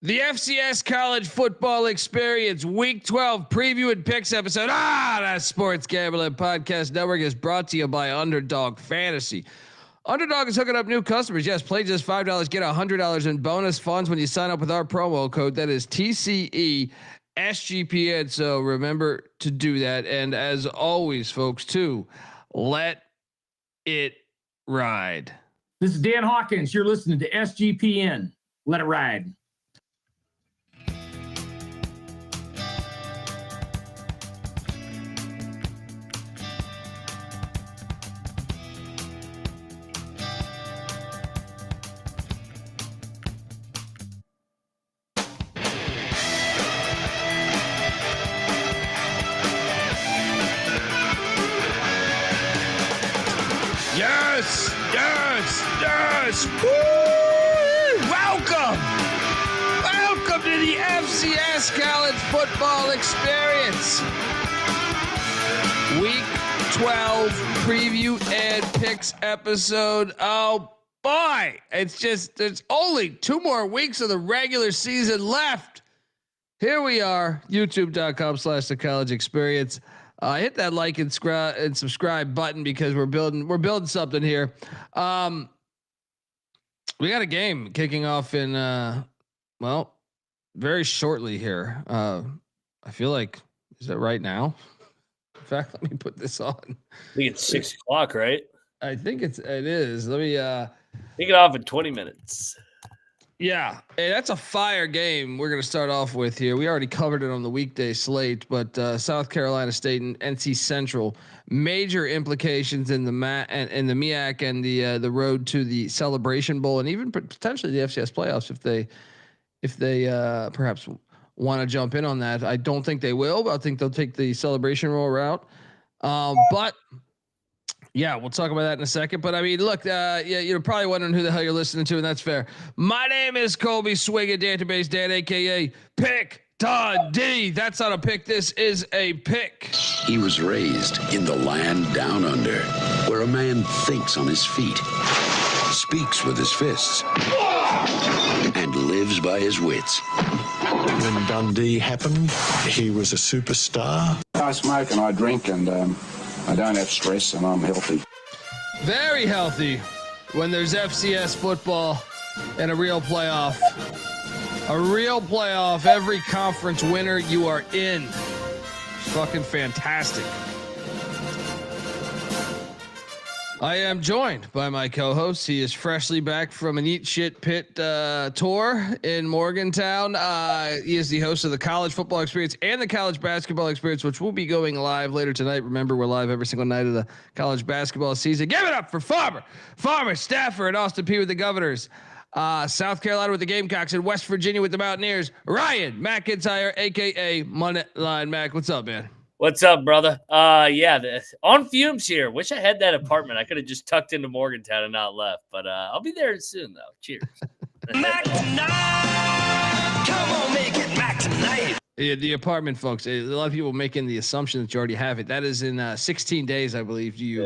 The FCS College Football Experience Week 12 Preview and Picks episode. That Sports Gambling Podcast Network is brought to you by Underdog Fantasy. Underdog is hooking up new customers. Yes, play just $5, get $100 in bonus funds when you sign up with our promo code. That is TCE SGPN. So remember to do that. And as always, folks, too, let it ride. This is Dan Hawkins. You're listening to SGPN. Let it ride. Yes. Woo! Welcome to the FCS College Football Experience. Week 12 Preview and Picks episode. Oh boy, there's only 2 more weeks of the regular season left. Here we are, youtube.com/the college experience. Hit that like and subscribe button because we're building something here. We got a game kicking off in very shortly here. I feel like, is that right now? In fact, let me put this on. I think it's 6:00, right? I think it is. Let me kick it off in 20 minutes. Yeah, hey, that's a fire game we're going to start off with here. We already covered it on the weekday slate, but South Carolina State and NC Central, major implications in the and the MEAC and the road to the Celebration Bowl and even potentially the FCS playoffs if they perhaps want to jump in on that. I don't think they will, but I think they'll take the Celebration Bowl route. But yeah, we'll talk about that in a second. But I mean, look, you're probably wondering who the hell you're listening to, and that's fair. My name is Colby Swiggy, Database Dan, aka Pick Dundee. That's not a pick. This is a pick. He was raised in the land down under, where a man thinks on his feet, speaks with his fists, and lives by his wits. When Dundee happened, he was a superstar. I smoke and I drink and I don't have stress and I'm healthy. Very healthy when there's FCS football and a real playoff. A real playoff. Every conference winner you are in. Fucking fantastic. I am joined by my co-host. He is freshly back from an Eat Shit Pit tour in Morgantown. He is the host of the College Football Experience and the College Basketball Experience, which will be going live later tonight. Remember, we're live every single night of the college basketball season. Give it up for Farmer, Stafford, and Austin Peay with the Governors. South Carolina with the Gamecocks, and West Virginia with the Mountaineers. Ryan McIntyre, a.k.a. Moneyline Mac. What's up, man? What's up, brother? On fumes here. Wish I had that apartment. I could have just tucked into Morgantown and not left, but I'll be there soon, though. Cheers. Mac tonight. Come on, make it Mac tonight. Yeah, the apartment, folks. A lot of people making the assumption that you already have it. That is in 16 days, I believe. Do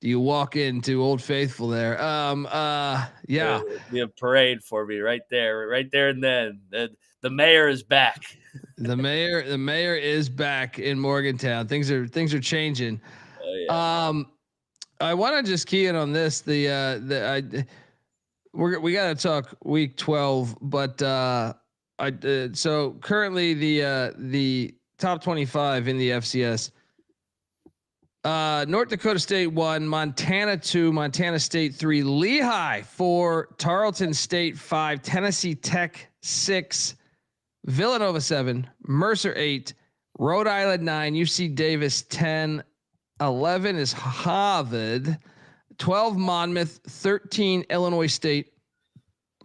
you walk into Old Faithful there? Yeah. It'll be a parade for me right there and then. The mayor is back. The mayor is back in Morgantown. Things are changing. Oh, yeah. I want to just key in on this. We got to talk week 12, but so currently the top 25 in the FCS. North Dakota State 1, Montana 2, Montana State 3, Lehigh 4, Tarleton State 5, Tennessee Tech 6, Villanova 7, Mercer 8, Rhode Island 9, UC Davis 10, 11 is Harvard, 12 Monmouth, 13 Illinois State,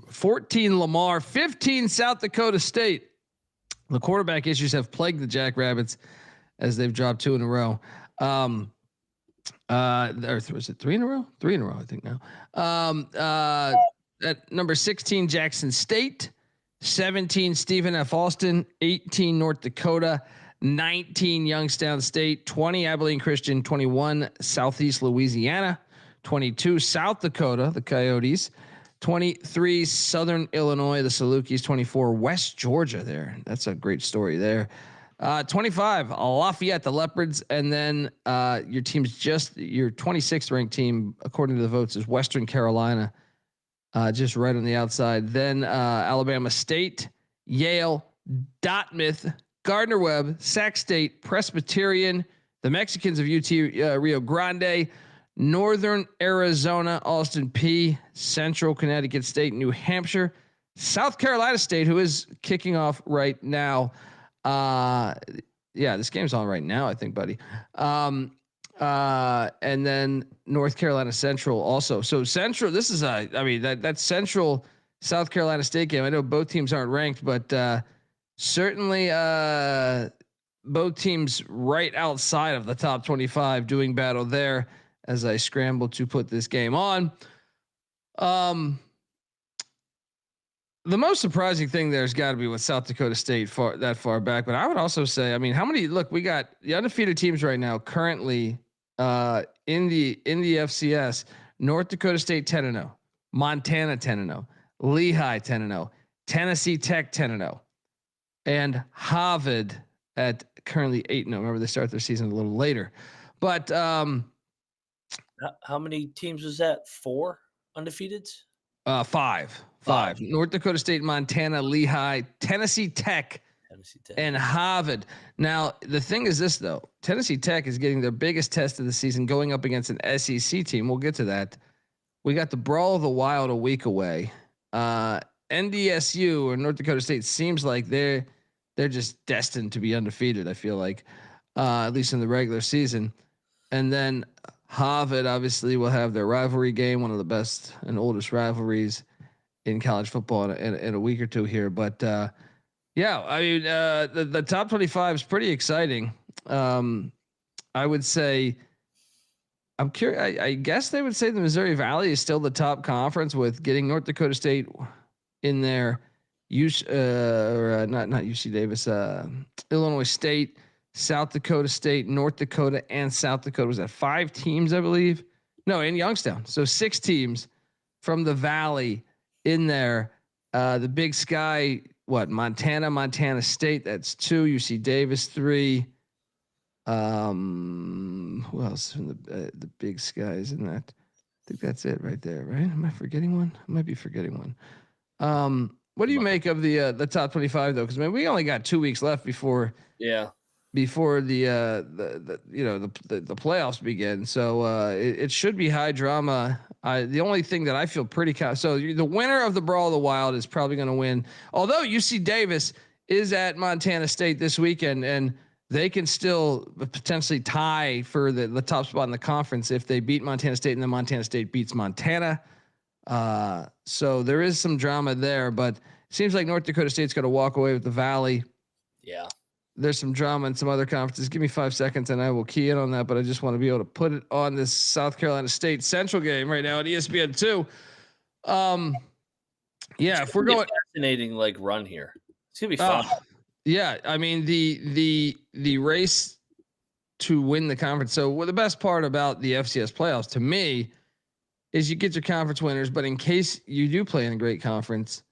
14 Lamar, 15 South Dakota State. The quarterback issues have plagued the Jackrabbits as they've dropped 2 in a row. Or was it 3 in a row? 3 in a row, I think now. At number 16, Jackson State, 17, Stephen F. Austin, 18, North Dakota, 19, Youngstown State, 20, Abilene Christian, 21, Southeast Louisiana, 22, South Dakota, the Coyotes, 23 Southern Illinois, the Salukis. 24 West Georgia. There, that's a great story there. 25 Lafayette, the Leopards, and then your team's just your 26th ranked team according to the votes is Western Carolina, just right on the outside. Then Alabama State, Yale, Dartmouth, Gardner-Webb, Sac State, Presbyterian, the Mexicans of UT Rio Grande, Northern Arizona, Austin P, Central Connecticut State, New Hampshire, South Carolina State, who is kicking off right now. Yeah, this game's on right now, I think, buddy. And then North Carolina Central also. So Central, this is that Central South Carolina State game. I know both teams aren't ranked, but certainly both teams right outside of the top 25 doing battle there as I scramble to put this game on. The most surprising thing there's got to be with South Dakota State that far back, but I would also say, I mean, we got the undefeated teams right now currently in the FCS. North Dakota State 10-0, Montana 10-0, Lehigh 10-0, Tennessee Tech 10-0, and Harvard at currently 8-0. Remember, they start their season a little later, but how many teams was that? 4 undefeateds? 5. North Dakota State, Montana, Lehigh, Tennessee Tech, and Harvard. Now, the thing is this, though. Tennessee Tech is getting their biggest test of the season going up against an SEC team. We'll get to that. We got the Brawl of the Wild a week away. NDSU or North Dakota State seems like they're just destined to be undefeated, I feel like, at least in the regular season. And then Harvard obviously will have their rivalry game, one of the best and oldest rivalries in college football in a week or two here. But yeah, I mean, the top 25 is pretty exciting. I would say, I'm curious. I guess they would say the Missouri Valley is still the top conference with getting North Dakota State in there. Not UC Davis, Illinois State, South Dakota State, North Dakota, and South Dakota. Was that 5 teams, I believe? No, in Youngstown. So 6 teams from the Valley in there. The Big Sky, Montana State, that's 2. UC Davis, 3. Who else from the Big Sky is in that? I think that's it right there, right? Am I forgetting one? I might be forgetting one. What do you make of the top 25 though? Because we only got 2 weeks left before the playoffs begin. So it should be high drama. The only thing that I feel pretty so the winner of the Brawl of the Wild is probably going to win. Although UC Davis is at Montana State this weekend, and they can still potentially tie for the top spot in the conference if they beat Montana State and then Montana State beats Montana. So there is some drama there, but it seems like North Dakota State's going to walk away with the Valley. Yeah. There's some drama in some other conferences. Give me 5 seconds and I will key in on that, but I just want to be able to put it on this South Carolina State Central game right now at ESPN2. Yeah, if we're going fascinating run here. It's going to be fun. Yeah, I mean the race to win the conference. So the best part about the FCS playoffs to me is you get your conference winners, but in case you do play in a great conference,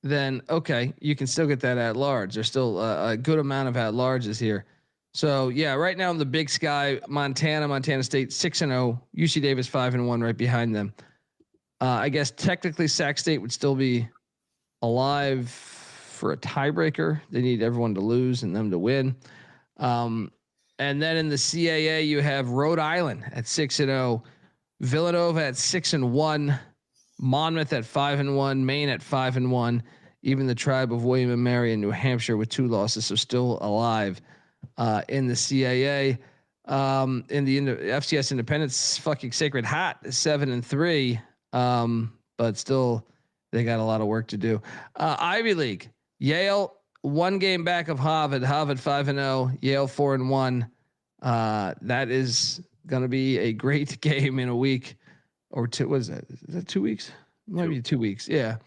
then okay, you can still get that at large. There's still a good amount of at larges here. So yeah, right now in the Big Sky, Montana State 6-0, UC Davis 5-1 right behind them. I guess technically Sac State would still be alive for a tiebreaker. They need everyone to lose and them to win. And then in the CAA, you have Rhode Island at 6-0, Villanova at 6-1, Monmouth at 5-1, Maine at 5-1, even the tribe of William and Mary in New Hampshire with 2 losses, so still alive in the CAA. In the FCS Independence, fucking Sacred Hat is 7-3, but still they got a lot of work to do. Ivy League, Yale 1 game back of Harvard 5-0, Yale 4-1. That is going to be a great game in a week or 2. What is that? Is that 2 weeks? Maybe 2 weeks. Yeah.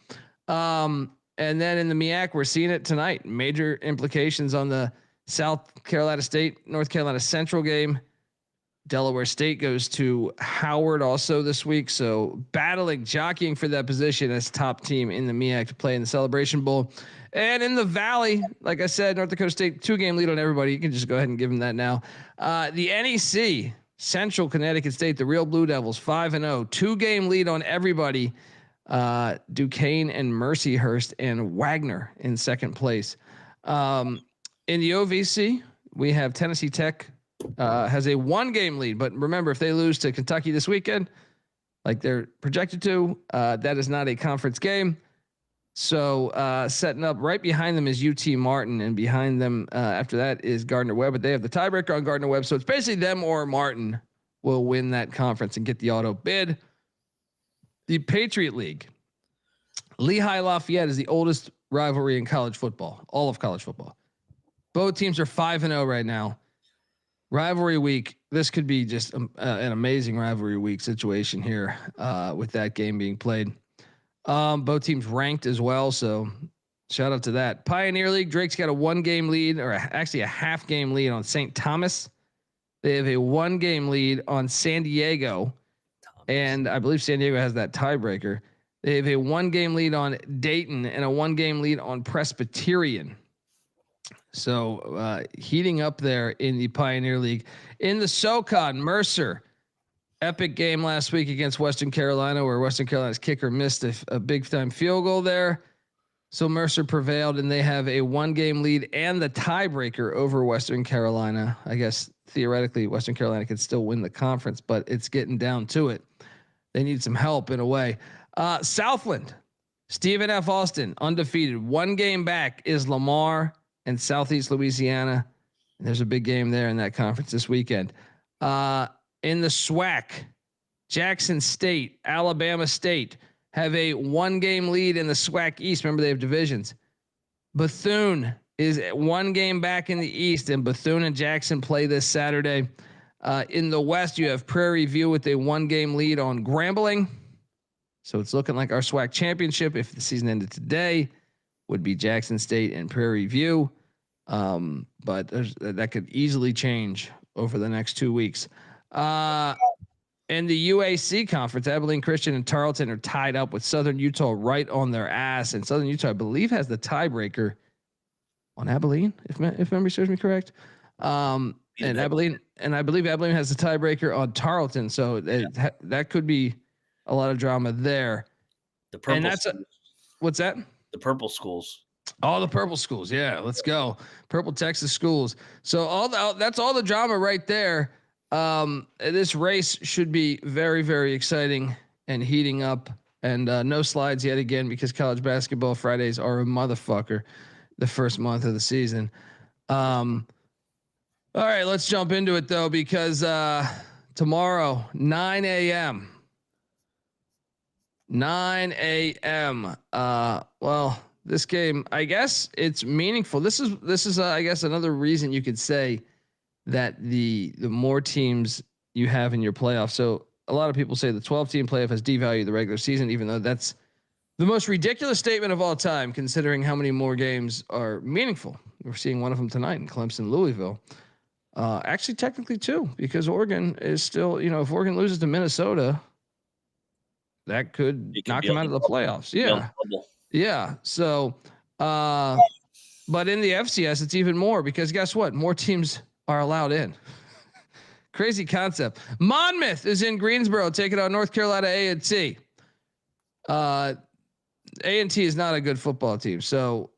And then in the MEAC, we're seeing it tonight. Major implications on the South Carolina State, North Carolina Central game. Delaware State goes to Howard also this week. So jockeying for that position as top team in the MEAC to play in the Celebration Bowl. And in the Valley, like I said, North Dakota State 2-game lead on everybody. You can just go ahead and give them that now. The NEC, Central Connecticut State, the Real Blue Devils, 5-0, 2-game lead on everybody. Duquesne and Mercyhurst and Wagner in second place. In the OVC, we have Tennessee Tech has a 1-game lead, but remember, if they lose to Kentucky this weekend, like they're projected to, that is not a conference game. So setting up right behind them is UT Martin, and behind them after that is Gardner-Webb, but they have the tiebreaker on Gardner-Webb. So it's basically them or Martin will win that conference and get the auto bid. The Patriot League, Lehigh Lafayette is the oldest rivalry in college football, all of college football. Both teams are 5-0 right now. Rivalry week. This could be just an amazing rivalry week situation here with that game being played. Both teams ranked as well, so shout out to that. Pioneer League, Drake's got a 1-game lead, or actually a half-game lead on St. Thomas. They have a 1-game lead on San Diego, and I believe San Diego has that tiebreaker. They have a 1-game lead on Dayton and a 1-game lead on Presbyterian. So heating up there in the Pioneer League. In the SoCon, Mercer. Epic game last week against Western Carolina, where Western Carolina's kicker missed a big-time field goal there. So Mercer prevailed, and they have a 1-game lead and the tiebreaker over Western Carolina. I guess theoretically Western Carolina could still win the conference, but it's getting down to it. They need some help in a way. Southland, Stephen F. Austin, undefeated. 1 game back is Lamar and Southeast Louisiana. And there's a big game there in that conference this weekend. In the SWAC, Jackson State, Alabama State have a 1-game lead in the SWAC East. Remember, they have divisions. Bethune is 1 game back in the East, and Bethune and Jackson play this Saturday. In the West, you have Prairie View with a 1-game lead on Grambling. So it's looking like our SWAC championship, if the season ended today, would be Jackson State and Prairie View. But that could easily change over the next 2 weeks. In the UAC conference, Abilene Christian and Tarleton are tied up with Southern Utah right on their ass. And Southern Utah, I believe, has the tiebreaker on Abilene, if memory serves me correct. And I believe Abilene has the tiebreaker on Tarleton. So that could be a lot of drama there. The purple. And that's what's that? The purple schools. All the purple schools. Yeah, let's go. Purple Texas schools. So that's all the drama right there. This race should be very, very exciting and heating up, and no slides yet again, because college basketball Fridays are a motherfucker the first month of the season. All right, let's jump into it though, because tomorrow, 9 a.m. Well, this game, I guess it's meaningful. This is I guess another reason you could say that the more teams you have in your playoff. So a lot of people say the 12-team playoff has devalued the regular season, even though that's the most ridiculous statement of all time, considering how many more games are meaningful. We're seeing one of them tonight in Clemson, Louisville. Actually, technically 2, because Oregon is still, if Oregon loses to Minnesota, that could knock them out of the playoffs. Yeah. Yeah. So, but in the FCS, it's even more, because guess what? More teams are allowed in. Crazy concept. Monmouth is in Greensboro taking on North Carolina A&T. A&T is not a good football team. So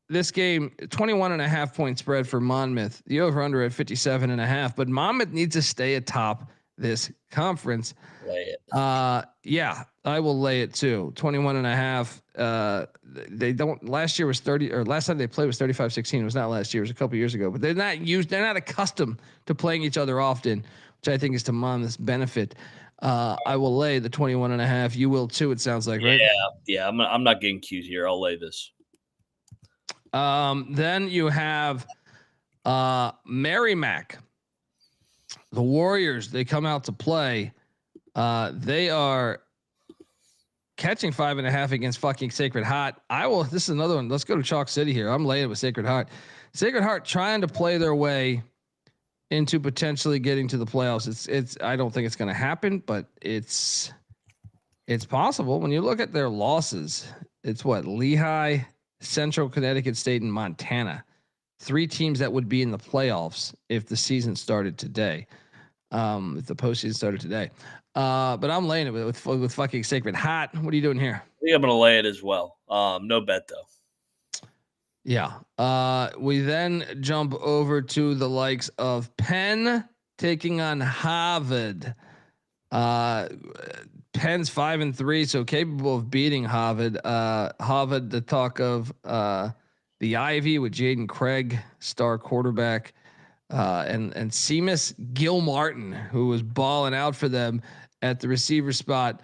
this game, 21.5 point spread for Monmouth. The over under at 57.5, but Monmouth needs to stay atop this conference. Lay it. Yeah, I will lay it too. 21.5. They don't, last year was 30, or last time they played was 35-16. It was not last year, it was a couple years ago, but they're not accustomed to playing each other often, which I think is to Monmouth's benefit. I will lay the 21.5. You will too, it sounds like, right? Yeah. I'm not getting cute here. I'll lay this. Then you have Merrimack. The Warriors, they come out to play. They are catching 5.5 against fucking Sacred Heart. This is another one. Let's go to Chalk City here. I'm laying with Sacred Heart. Sacred Heart trying to play their way into potentially getting to the playoffs. It's I don't think it's going to happen, but it's possible. When you look at their losses, it's what Lehigh, Central Connecticut State, and Montana. 3 teams that would be in the playoffs if the season started today. If the postseason started today. But I'm laying it with fucking Sacred Hot. What are you doing here? I think I'm going to lay it as well. No bet though. Yeah. We then jump over to the likes of Penn taking on Harvard. Penn's 5-3, so capable of beating Harvard. Harvard, the talk of the Ivy with Jaden Craig, star quarterback, and Seamus Gilmartin, who was balling out for them at the receiver spot.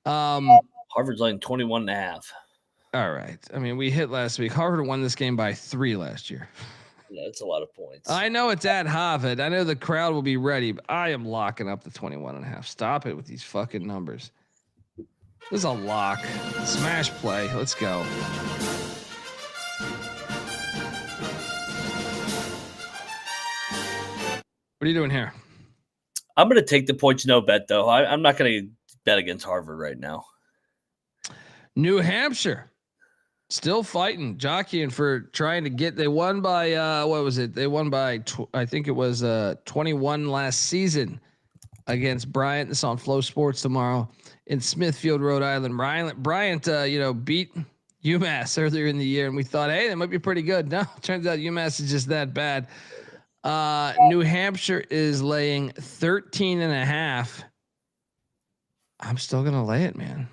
Harvard's laying 21.5. All right. I mean, we hit last week. Harvard won this game by 3 last year. Yeah, that's a lot of points. I know it's at Harvard. I know the crowd will be ready, but I am locking up the 21.5. Stop it with these fucking numbers. This is a lock. Smash play. Let's go. What are you doing here? I'm going to take the points, no bet though. I'm not going to bet against Harvard right now. New Hampshire still fighting, jockeying for trying to get. They won by what was it? They won by I think it was 21 last season against Bryant. This on Flow Sports tomorrow in Smithfield, Rhode Island. Bryant, beat UMass earlier in the year, and we thought, hey, that might be pretty good. No, turns out UMass is just that bad. New Hampshire is laying 13.5. I'm still gonna lay it, man.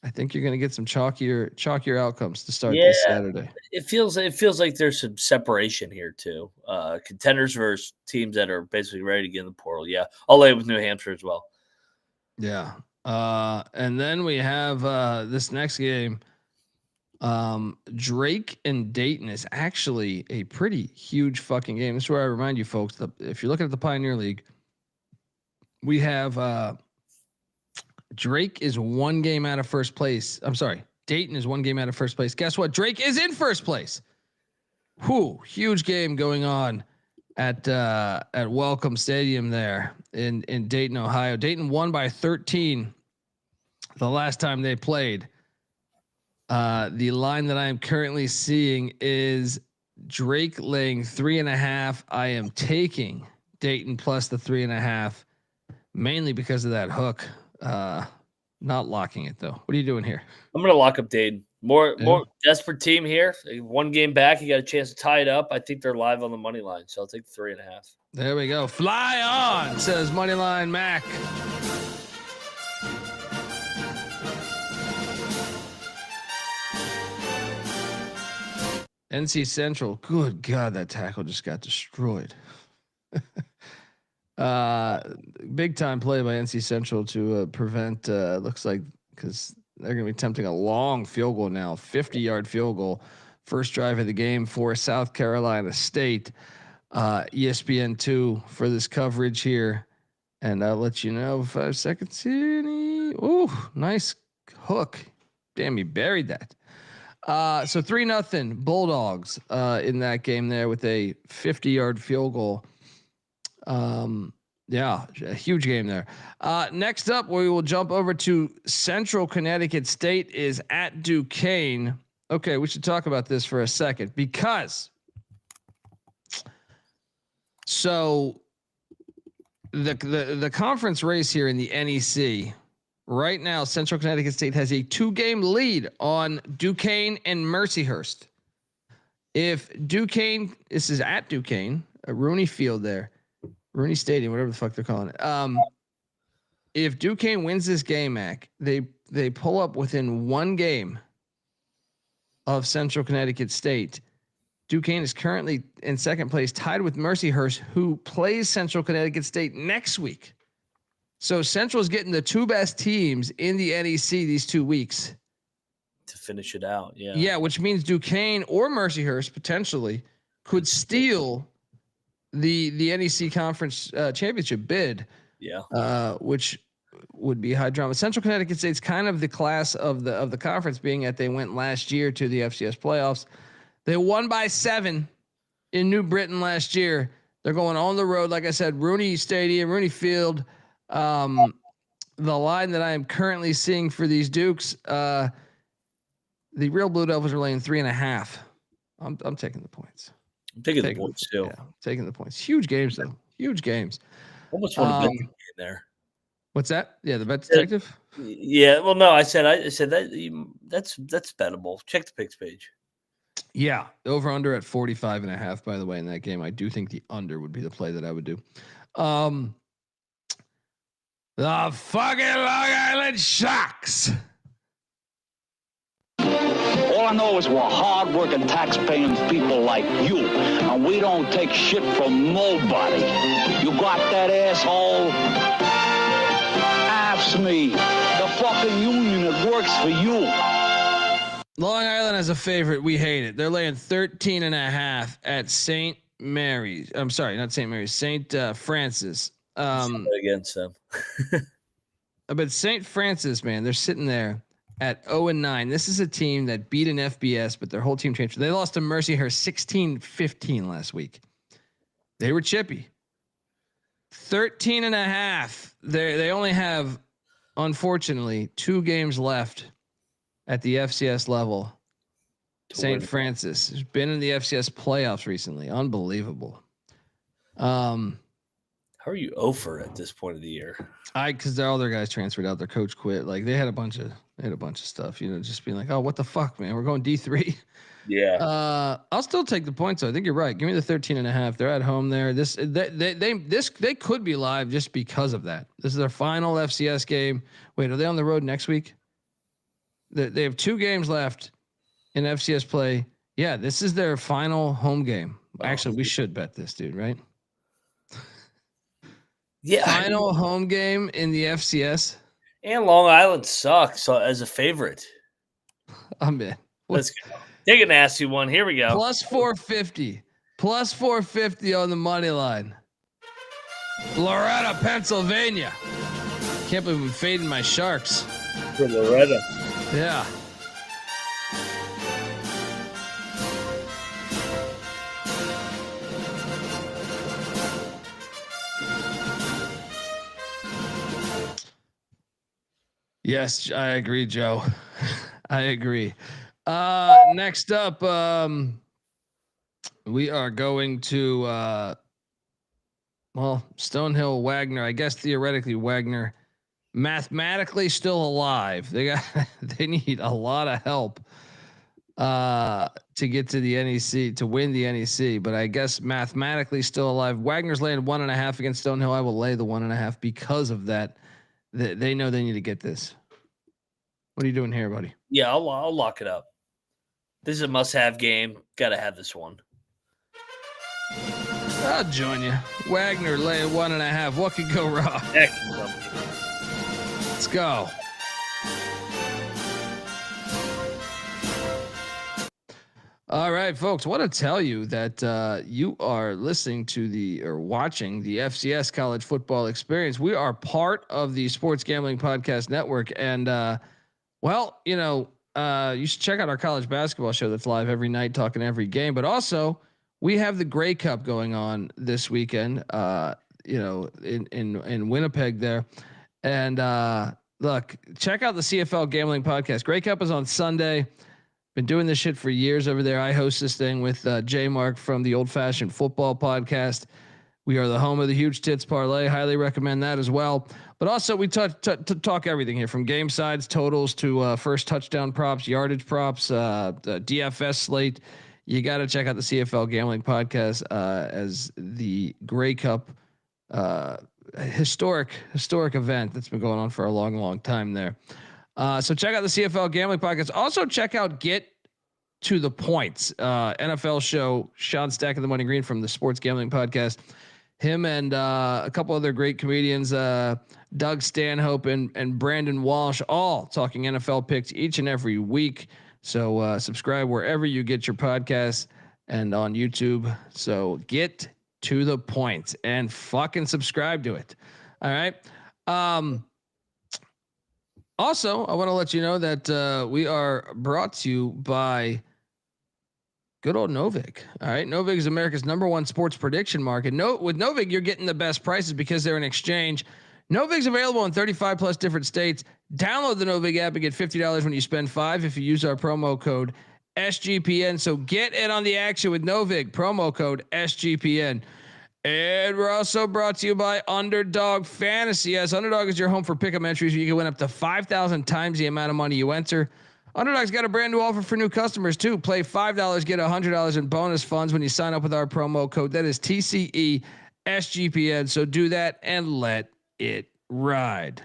I think you're gonna get some chalkier outcomes to start this Saturday. It feels like there's some separation here too. Contenders versus teams that are basically ready to get in the portal. Yeah, I'll lay it with New Hampshire as well. Yeah. And then we have this next game. Drake and Dayton is actually a pretty huge fucking game. This is where I remind you folks that if you're looking at the Pioneer League, we have Drake is 1 game out of first place. I'm sorry, Dayton is 1 game out of first place. Guess what? Drake is in first place. Huge game going on at Welcome Stadium there in Dayton, Ohio. Dayton won by 13 the last time they played. The line that I am currently seeing is Drake laying 3.5. I am taking Dayton plus the 3.5, mainly because of that hook. Not locking it though. What are you doing here? I'm going to lock up Dayton. More desperate team here. 1 game back. You got a chance to tie it up. I think they're live on the money line, so I'll take 3.5. There we go. Fly on, says Moneyline Mac. NC Central. Good God, that tackle just got destroyed. Big time play by NC Central to prevent. Looks like because they're going to be attempting a long field goal now, 50-yard field goal, first drive of the game for South Carolina State. ESPN2 for this coverage here, and I'll let you know 5 seconds here. Ooh, nice hook. Damn, he buried that. So 3-0 Bulldogs in that game there with a 50-yard field goal. Yeah, a huge game there. Next up, we will jump over to Central Connecticut State is at Duquesne. Okay, we should talk about this for a second because so the conference race here in the NEC. Right now, Central Connecticut State has a 2-game lead on Duquesne and Mercyhurst. If Duquesne, this is at Duquesne, Rooney Field there, Rooney Stadium, whatever the fuck they're calling it. If Duquesne wins this game, Mac, they pull up within 1 game of Central Connecticut State. Duquesne is currently in second place, tied with Mercyhurst, who plays Central Connecticut State next week. So Central's getting the 2 best teams in the NEC these 2 weeks to finish it out. Yeah. Yeah. Which means Duquesne or Mercyhurst potentially could steal the NEC conference championship bid. Yeah. Which would be high drama. Central Connecticut State's kind of the class of the conference, being that they went last year to the FCS playoffs. They won by 7 in New Britain last year. They're going on the road. Like I said, Rooney Field. The line that I am currently seeing for these Dukes, the real Blue Devils are laying 3.5. I'm taking the points. I'm taking the points too. Yeah, taking the points. Huge games though. Huge games. Almost want to bet the game there. What's that? Yeah, the bet detective. Yeah. Well, no, I said that's bettable. Check the picks page. Yeah, over under at 45.5. By the way, in that game, I do think the under would be the play that I would do. The fucking Long Island Sharks. All I know is we're hard-working, tax-paying people like you, and we don't take shit from nobody. You got that, asshole? Ask me. The fucking union that works for you. Long Island has a favorite. We hate it. They're laying 13.5 at St. Mary's. I'm sorry, not St. Mary's. St. Francis. Against them. But St. Francis, man, they're sitting there at 0-9. This is a team that beat an FBS, but their whole team changed. They lost to Mercyhurst 16-15 last week. They were chippy. 13.5. They only have, unfortunately, 2 games left at the FCS level. St. Francis has been in the FCS playoffs recently. Unbelievable. How are you 0 at this point of the year? Because all their guys transferred out. Their coach quit. Like they had a bunch of stuff. Just being like, oh, what the fuck, man? We're going D3. Yeah. I'll still take the points. Though. I think you're right. Give me the 13.5. They're at home there. They could be live just because of that. This is their final FCS game. Wait, are they on the road next week? They have 2 games left in FCS play. Yeah, this is their final home game. Actually, we should bet this, dude. Right? Yeah. Final home game in the FCS. And Long Island sucks as a favorite. I'm in. Let's go. Take a nasty one. Here we go. Plus 450. Plus 450 on the money line. Loretta, Pennsylvania. Can't believe I'm fading my Sharks. For Loretta. Yeah. Yes, I agree, Joe. I agree. Next up, we are going to Stonehill Wagner. I guess theoretically Wagner, mathematically still alive. They need a lot of help to get to the NEC, to win the NEC, but I guess mathematically still alive. Wagner's laying 1.5 against Stonehill. I will lay the 1.5 because of that. They know they need to get this. What are you doing here, buddy? Yeah, I'll lock it up. This is a must-have game. Got to have this one. I'll join you. Wagner laying 1.5. What could go wrong? Let's go. All right, folks. Want to tell you that you are listening to or watching the FCS College Football Experience. We are part of the Sports Gambling Podcast Network, and you should check out our college basketball show that's live every night, talking every game. But also, we have the Grey Cup going on this weekend. In Winnipeg there, and look, check out the CFL Gambling Podcast. Grey Cup is on Sunday. Been doing this shit for years over there. I host this thing with J Mark from the Old Fashioned Football Podcast. We are the home of the Huge Tits Parlay. Highly recommend that as well. But also we talk everything here, from game sides, totals to first touchdown props, yardage props, the DFS slate. You got to check out the CFL Gambling Podcast as the Grey Cup historic event that's been going on for a long time there. So check out the CFL Gambling Podcast. Also check out Get to the Points, NFL show. Sean Stack of the Money Green from the Sports Gambling Podcast. Him and a couple other great comedians, Doug Stanhope and Brandon Walsh, all talking NFL picks each and every week. So subscribe wherever you get your podcasts and on YouTube. So Get to the Point and fucking subscribe to it. All right. Also, I want to let you know that we are brought to you by Good old Novig. All right. Novig is America's #1 sports prediction market. With Novig, you're getting the best prices because they're an exchange. Novig's available in 35 plus different states. Download the Novig app and get $50 when you spend $5 if you use our promo code SGPN. So get in on the action with Novig, promo code SGPN. And we're also brought to you by Underdog Fantasy. Yes, Underdog is your home for pick'em entries where you can win up to 5,000 times the amount of money you enter. Underdog's got a brand new offer for new customers too. Play $5, get $100 in bonus funds when you sign up with our promo code. That is TCE SGPN. So do that and let it ride.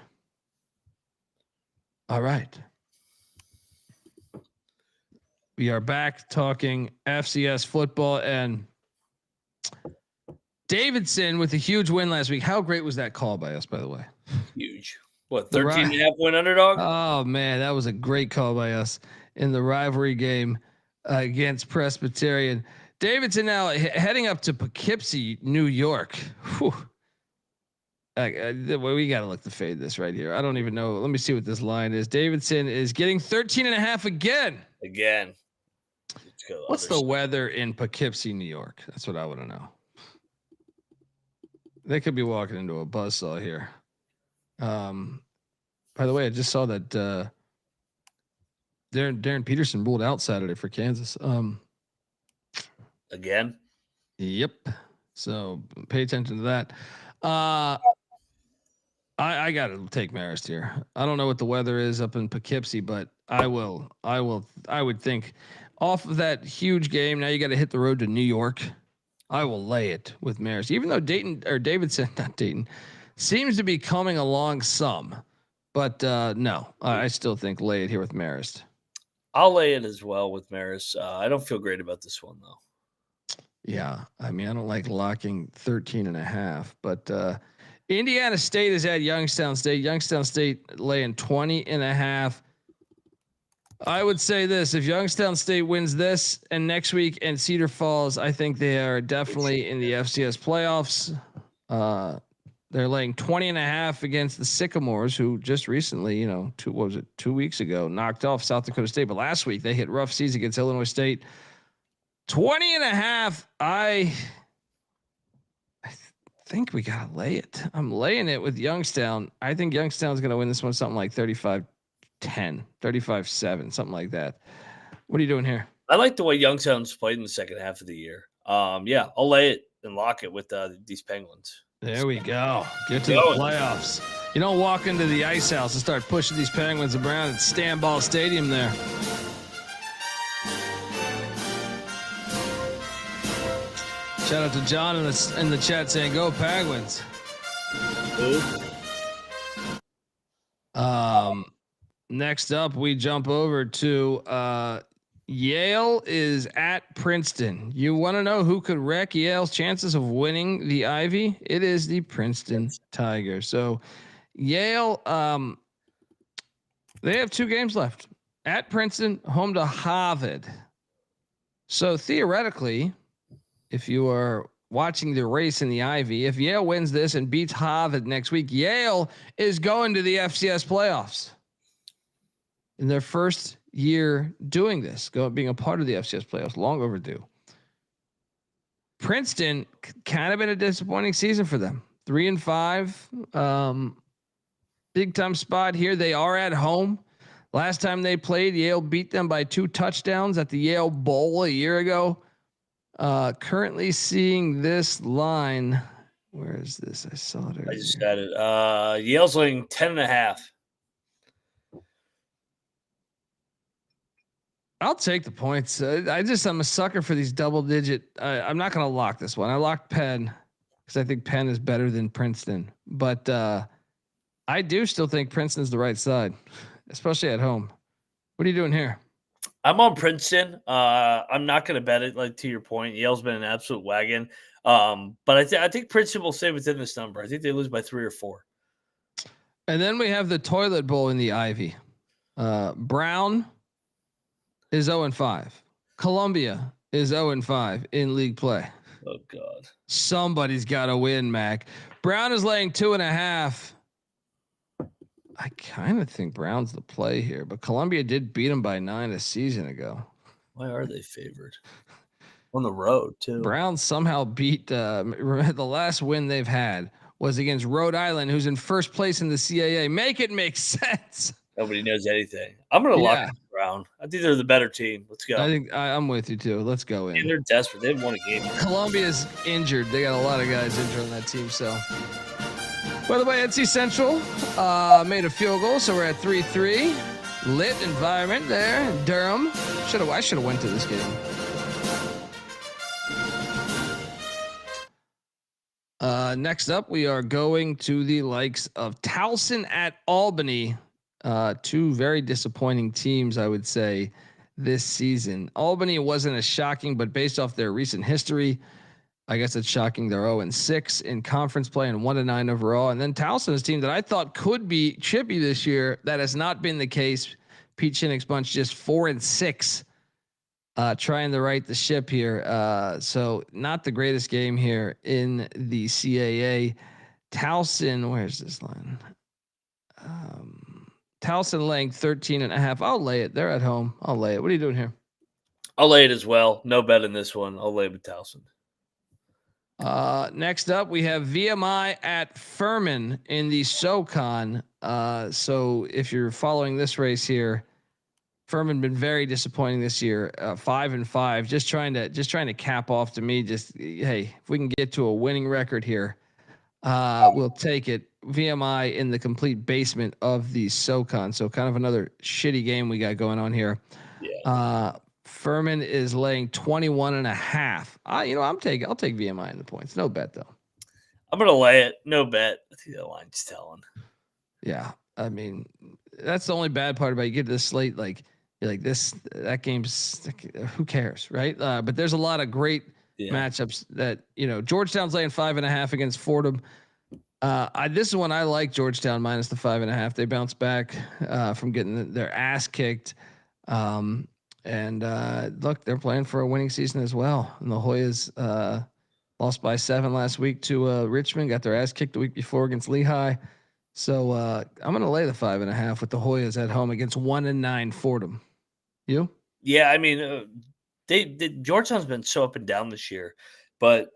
All right. We are back talking FCS football, and Davidson with a huge win last week. How great was that call by us, by the way? Huge. What, 13.5 win Underdog? Oh man, that was a great call by us in the rivalry game against Presbyterian. Davidson now heading up to Poughkeepsie, New York. Whew. We got to look to fade this right here. I don't even know. Let me see what this line is. Davidson is getting 13.5 again. What's the weather in Poughkeepsie, New York? That's what I want to know. They could be walking into a buzzsaw here. By the way, I just saw that Darren Peterson ruled out Saturday for Kansas. Again? Yep. So pay attention to that. I got to take Marist here. I don't know what the weather is up in Poughkeepsie, but I would think off of that huge game. Now you got to hit the road to New York. I will lay it with Marist, even though Davidson seems to be coming along some, but no, I still think lay it here with Marist. I'll lay it as well with Marist. I don't feel great about this one though. Yeah. I mean, I don't like locking 13.5, but Indiana State is at Youngstown State. Youngstown State laying 20.5. I would say this: if Youngstown State wins this and next week and Cedar Falls, I think they are definitely in the FCS playoffs. They're laying 20.5 against the Sycamores, who just recently, 2 weeks ago, knocked off South Dakota State. But last week they hit rough seas against Illinois State. 20.5. I think we gotta lay it. I'm laying it with Youngstown. I think Youngstown's gonna win this one, something like 35-10, 35-7, something like that. What are you doing here? I like the way Youngstown's played in the second half of the year. Yeah, I'll lay it and lock it with these Penguins. There we go. Get to the playoffs. You don't walk into the ice house and start pushing these Penguins around at Stan Ball Stadium there. Shout out to John in the chat saying, "Go Penguins." Next up, we jump over to Yale is at Princeton. You want to know who could wreck Yale's chances of winning the Ivy? It is the Princeton Tigers. So Yale, they have 2 games left at Princeton, home to Harvard. So theoretically, if you are watching the race in the Ivy, if Yale wins this and beats Harvard next week, Yale is going to the FCS playoffs in their first year doing this, being a part of the FCS playoffs. Long overdue. Princeton kind of been a disappointing season for them. 3-5, big time spot here. They are at home. Last time they played, Yale beat them by 2 touchdowns at the Yale Bowl a year ago. Currently seeing this line. Where is this? I saw it. I just got it. Yale's laying 10.5. I'll take the points. I'm a sucker for these double digit. I'm not going to lock this one. I locked Penn because I think Penn is better than Princeton, but I do still think Princeton's the right side, especially at home. What are you doing here? I'm on Princeton. I'm not going to bet it. Like to your point, Yale's been an absolute wagon. But I think Princeton will stay within this number. I think they lose by 3 or 4. And then we have the toilet bowl in the Ivy. Brown is 0-5. Columbia is 0-5 in league play. Oh God! Somebody's got to win, Mac. Brown is laying 2.5. I kind of think Brown's the play here, but Columbia did beat them by 9 a season ago. Why are they favored? On the road too. Browns somehow beat the last win they've had was against Rhode Island, who's in first place in the CAA. Make it make sense. Nobody knows anything. I'm going to lock in Brown. I think they're the better team. Let's go. I think I'm with you too. Let's go in. And they're desperate. They haven't won a game. Columbia's injured. They got a lot of guys injured on that team. So, by the way, NC Central made a field goal, so we're at 3-3. Lit environment there. Durham. I should have went to this game. Next up, we are going to the likes of Towson at Albany. Two very disappointing teams, I would say, this season. Albany wasn't as shocking, but based off their recent history, I guess it's shocking. They're 0-6 in conference play and 1-9 overall. And then Towson's team that I thought could be chippy this year. That has not been the case. Pete Chinnick's bunch just 4-6, trying to right the ship here. So not the greatest game here in the CAA. Towson, where's this line? Towson laying 13.5. I'll lay it. They're at home. I'll lay it. What are you doing here? I'll lay it as well. No bet in this one. I'll lay it with Towson. Next up, we have VMI at Furman in the SoCon. So if you're following this race here, Furman been very disappointing this year. 5-5, just trying to cap off to me. Just, hey, if we can get to a winning record here, we'll take it. VMI in the complete basement of the SoCon. So kind of another shitty game we got going on here. Yeah. Furman is laying 21.5. I'll take VMI in the points. No bet though. I'm going to lay it. No bet. I think that line's telling. Yeah. I mean, that's the only bad part about it. You get to the slate, like you're like that game's, who cares, right? But there's a lot of great matchups that, Georgetown's laying 5.5 against Fordham. This is one I like, Georgetown minus the 5.5. They bounce back from getting their ass kicked. And look, they're playing for a winning season as well. And the Hoyas lost by 7 last week to Richmond, got their ass kicked the week before against Lehigh. So I'm going to lay the 5.5 with the Hoyas at home against 1-9 Fordham. You? Yeah, I mean, Georgetown's been so up and down this year, but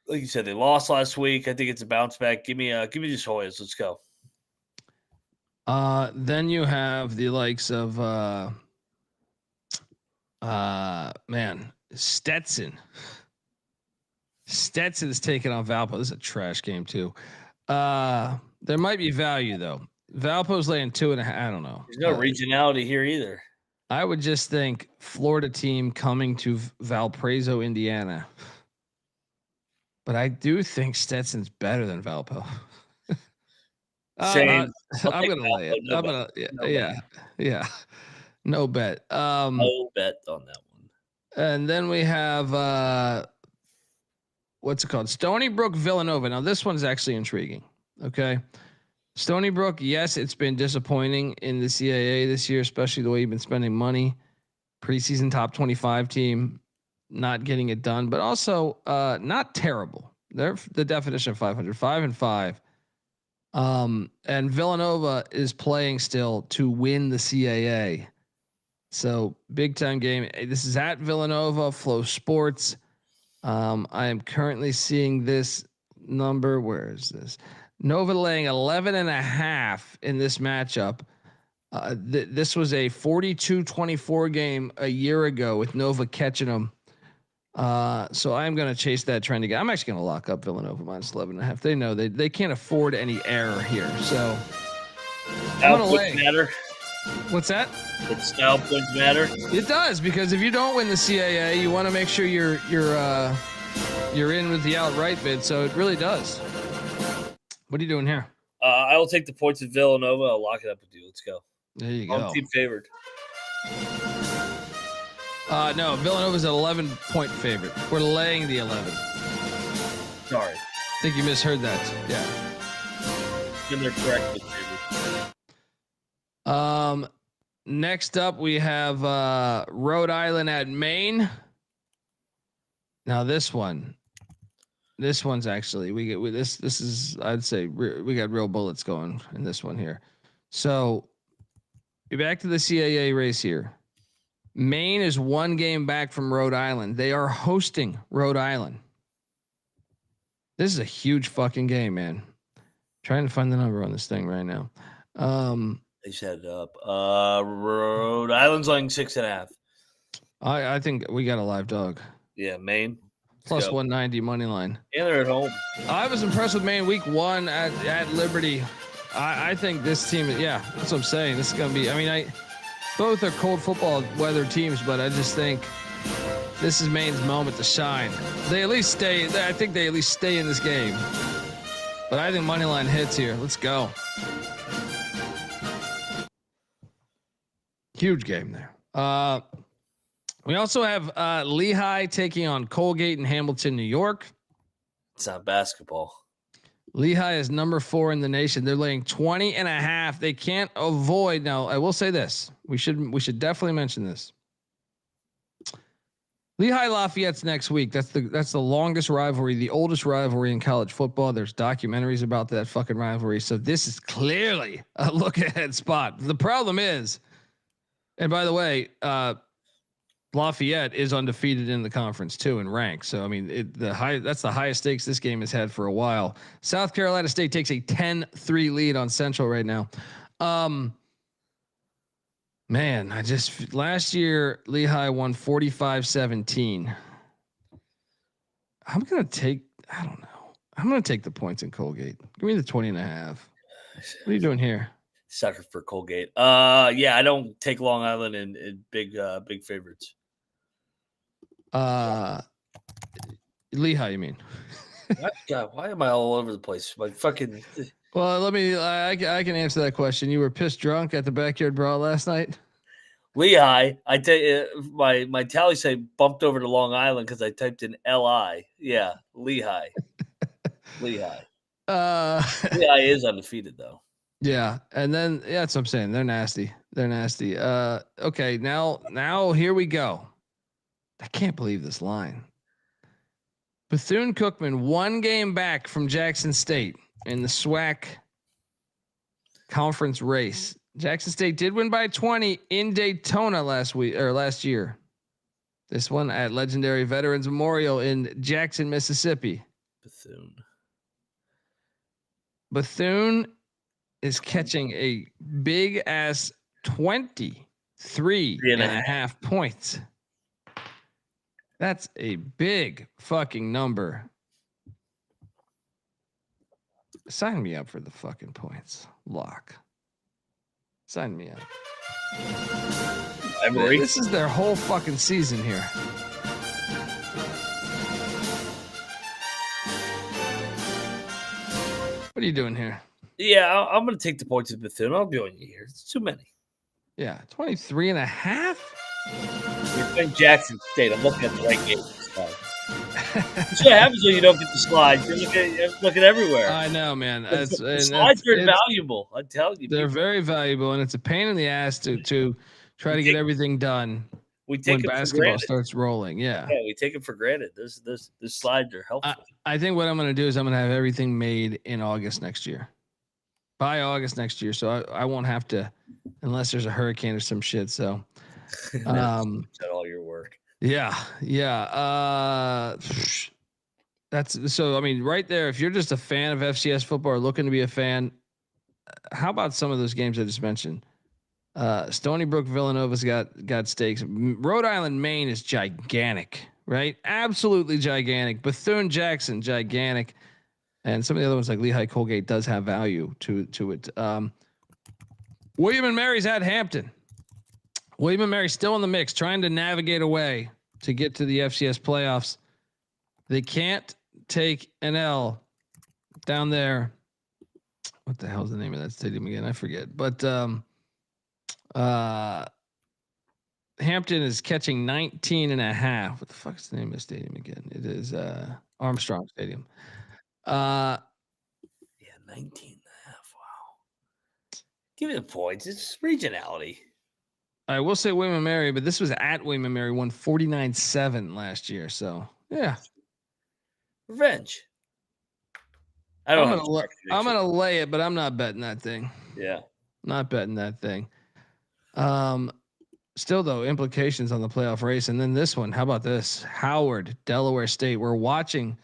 like you said, they lost last week. I think it's a bounce back. Give me these Hoyas. Let's go. Then you have the likes of Stetson. Stetson's taking on Valpo. This is a trash game too. There might be value though. Valpo's laying 2.5. I don't know. There's no regionality here either. I would just think Florida team coming to Valparaiso, Indiana. But I do think Stetson's better than Valpo. Same. I'm gonna lay it. Yeah. No bet. No bet on that one. And then we have what's it called? Stony Brook Villanova. Now this one's actually intriguing. Okay. Stony Brook, yes, it's been disappointing in the CAA this year, especially the way you've been spending money. Preseason top 25 team, not getting it done, but also not terrible. They're the definition of 500, 5-5. And Villanova is playing still to win the CAA. So big time game. This is at Villanova, Flow Sports. I am currently seeing this number. Where is this? Nova laying 11.5 in this matchup. This was a 42-24 game a year ago with Nova catching them. So I'm going to chase that trend again. I'm actually going to lock up Villanova minus 11.5. They know they can't afford any error here. So I'm going to lay. Matter. What's that? Does style points matter? It does, because if you don't win the CAA, you want to make sure you're in with the outright bid. So it really does. What are you doing here? I will take the points of Villanova. I'll lock it up with you. Let's go. There you go. I'm team favored. No, Villanova's an 11-point favorite. We're laying the 11. Sorry. I think you misheard that. Yeah. Then they're correct. Next up we have Rhode Island at Maine. Now this one's actually this is, I'd say we got real bullets going in this one here. So you're back to the CAA race here. Maine is 1 game back from Rhode Island. They are hosting Rhode Island. This is a huge fucking game, man. Trying to find the number on this thing right now. They set it up. Rhode Island's laying 6.5. I think we got a live dog. Yeah, Maine. Plus 190 money line. And they're at home. I was impressed with Maine week 1 at Liberty. I think this team, yeah, that's what I'm saying. This is going to be, both are cold football weather teams, but I just think this is Maine's moment to shine. They at least stay. I think they at least stay in this game. But I think money line hits here. Let's go. Huge game there. We also have Lehigh taking on Colgate in Hamilton, New York. It's not basketball. Lehigh is number 4 in the nation. They're laying 20.5. They can't avoid. Now, I will say this. We should definitely mention this. Lehigh Lafayette's next week. That's the longest rivalry, the oldest rivalry in college football. There's documentaries about that fucking rivalry. So this is clearly a look ahead spot. The problem is, and by the way, Lafayette is undefeated in the conference too in rank. So I mean, that's the highest stakes this game has had for a while. South Carolina State takes a 10-3 lead on Central right now. Man, last year Lehigh won 45-17. I'm going to take the points in Colgate. Give me the 20.5. What are you doing here? Sucker for Colgate. Yeah, I don't take Long Island in big favorites. Lehigh, you mean? God, why am I all over the place? Like fucking. Well, I can answer that question. You were pissed drunk at the backyard brawl last night? Lehigh, I tell you, my tally say bumped over to Long Island because I typed in L-I. Yeah, Lehigh. Lehigh. Lehigh is undefeated though. Yeah, and then that's what I'm saying. They're nasty. Okay, now here we go. I can't believe this line. Bethune-Cookman 1 game back from Jackson State in the SWAC conference race. Jackson State did win by 20 in Daytona last year. This one at legendary Veterans Memorial in Jackson, Mississippi. Bethune is catching a big ass 23.5 points. That's a big fucking number. Sign me up for the fucking points. Lock. Sign me up. This is their whole fucking season here. What are you doing here? Yeah, I'm going to take the points of Bethune. I'll join you here. It's too many. Yeah, 23.5. You're playing Jackson State. I'm looking at the right game. That's what happens when you don't get the slides. You're looking everywhere. I know, man. The slides are invaluable. I'm telling you. They're very valuable, and it's a pain in the ass to try to get everything done when basketball starts rolling. Yeah, we take it for granted. This slides are helpful. I think what I'm going to do is I'm going to have everything made in August next year. By August next year, so I won't have to, unless there's a hurricane or some shit. So, all your work. Yeah. That's so. I mean, right there. If you're just a fan of FCS football or looking to be a fan, how about some of those games I just mentioned? Stony Brook, Villanova's got stakes. Rhode Island, Maine is gigantic, right? Absolutely gigantic. Bethune, Jackson, gigantic. And some of the other ones like Lehigh, Colgate does have value to it. William and Mary's at Hampton. William and Mary still in the mix, trying to navigate a way to get to the FCS playoffs. They can't take an L down there. What the hell is the name of that stadium again? I forget. But Hampton is catching 19.5. What the fuck is the name of the stadium again? It is Armstrong Stadium. 19.5. Wow. Give me the points. It's regionality. I will say William and Mary, but this was at William and Mary, won 49-7 last year. So yeah, revenge. I'm gonna lay it, but I'm not betting that thing. Yeah, not betting that thing. Still though, implications on the playoff race. And then this one, how about this? Howard, Delaware State. We're watching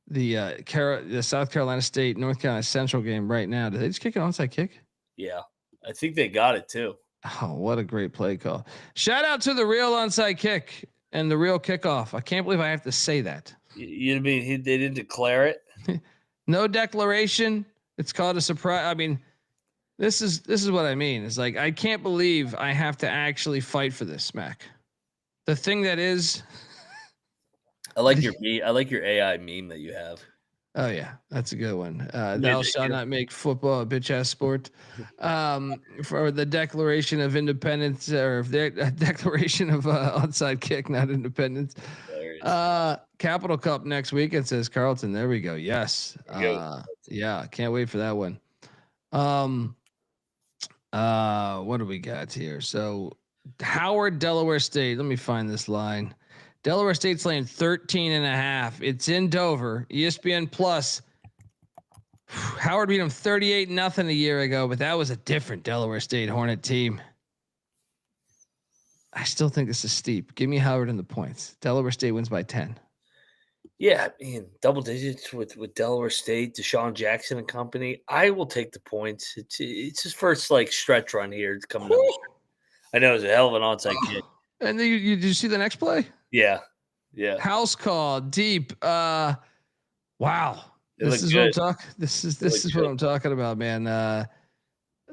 the South Carolina State, North Carolina Central game right now. Did they just kick an onside kick? Yeah, I think they got it too. Oh, what a great play call. Shout out to the real onside kick and the real kickoff. I can't believe I have to say that. You mean they didn't declare it? No declaration. It's called a surprise. I mean, this is what I mean. It's like, I can't believe I have to actually fight for this, Mac. The thing that is, I like your AI meme that you have. oh yeah, that's a good one. Thou shalt not make football a bitch ass sport. For the Declaration of Independence, or the Declaration of onside kick, not independence. Capital Cup next week. It says Carleton. There we go. Yes. Yeah. Can't wait for that one. What do we got here? So Howard, Delaware State. Let me find this line. Delaware State's laying 13.5. It's in Dover. ESPN Plus. Howard beat them 38-0 a year ago, but that was a different Delaware State Hornet team. I still think this is steep. Give me Howard in the points. Delaware State wins by 10. Yeah, man, double digits with Delaware State, DeSean Jackson and company. I will take the points. It's his first stretch run here. It's coming up. I know it's a hell of an onside kick. And then did you see the next play? Yeah. House call deep. Wow. This is what I'm talking about, man.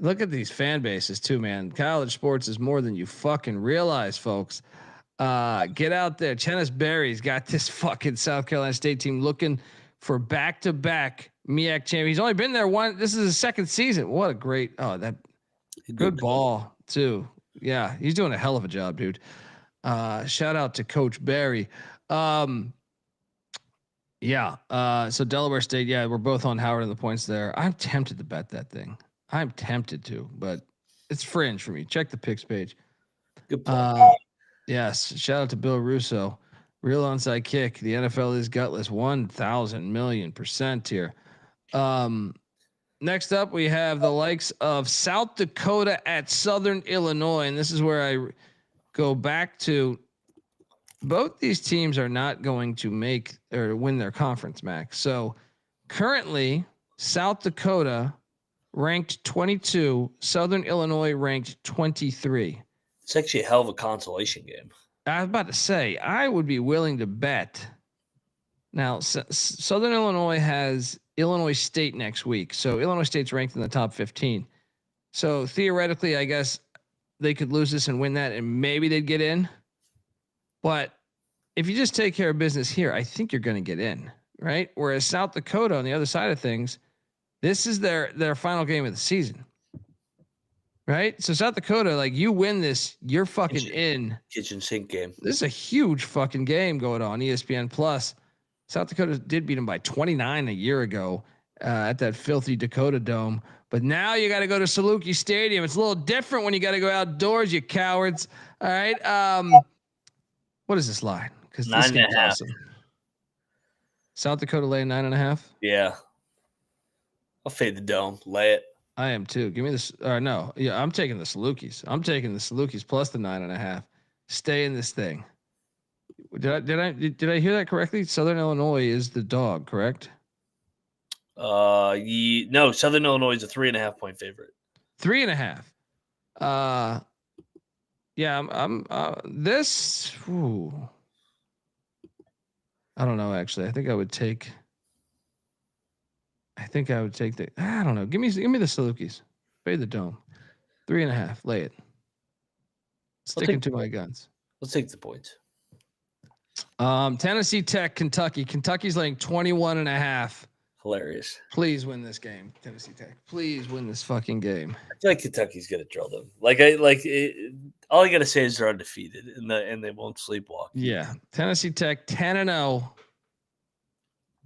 Look at these fan bases too, man. College sports is more than you fucking realize, folks. Get out there. Tennis Barry's got this fucking South Carolina State team looking for back-to-back MEAC champion. He's only been there one. This is his second season. What a great, good ball too. Yeah. He's doing a hell of a job, dude. Shout out to Coach Barry. So Delaware State, we're both on Howard in the points there. I'm tempted to bet that thing. I'm tempted to, but it's fringe for me. Check the picks page. Good point. Yes. Shout out to Bill Russo. Real onside kick. The NFL is gutless. 1,000,000,000% here. Next up, we have the likes of South Dakota at Southern Illinois. And this is where I go back to both these teams are not going to make or win their conference, Max. So currently, South Dakota ranked 22, Southern Illinois ranked 23. It's actually a hell of a consolation game. I was about to say, I would be willing to bet. Now, Southern Illinois has Illinois State next week. So Illinois State's ranked in the top 15. So theoretically, I guess they could lose this and win that, and maybe they'd get in. But if you just take care of business here, I think you're going to get in, right? Whereas South Dakota, on the other side of things, this is their final game of the season, right? So South Dakota, you win this, you're fucking in. Kitchen sink game. This is a huge fucking game going on ESPN Plus. South Dakota did beat them by 29 a year ago at that filthy Dakota Dome. But now you got to go to Saluki Stadium. It's a little different when you got to go outdoors, you cowards. All right. What is this line? Because 9.5. Awesome. South Dakota laying 9.5. Yeah. I'll fade the Dome. Lay it. I am too. Give me this. No. Yeah, I'm taking the Salukis. I'm taking the Salukis plus the 9.5. Stay in this thing. Did I hear that correctly? Southern Illinois is the dog, correct? No, Southern Illinois is a 3.5 point favorite. 3.5. Yeah, I'm this. Ooh. I don't know. Actually, I think I would take the. I don't know. Give me the Salukis. Fade the Dome. 3.5. Lay it. Sticking to my guns. Let's take the points. Tennessee Tech, Kentucky. Kentucky's laying 21.5. Hilarious. Please win this game, Tennessee Tech. Please win this fucking game. I feel like Kentucky's gonna drill them. All I gotta say is they're undefeated and they won't sleepwalk. Yeah, Tennessee Tech 10-0.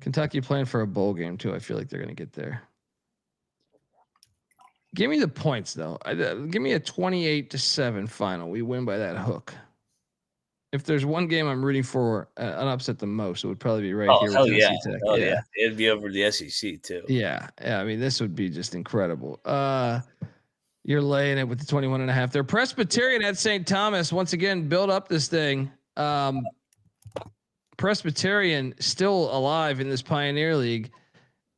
Kentucky playing for a bowl game too. I feel like they're gonna get there. Give me the points though. Give me a 28-7 final. We win by that hook. If there's one game I'm rooting for an upset the most, it would probably be right here with Tennessee Tech. Oh yeah, it'd be over the SEC too. Yeah. I mean, this would be just incredible. You're laying it with the 21.5. They're Presbyterian at St. Thomas. Once again, build up this thing. Presbyterian still alive in this Pioneer League.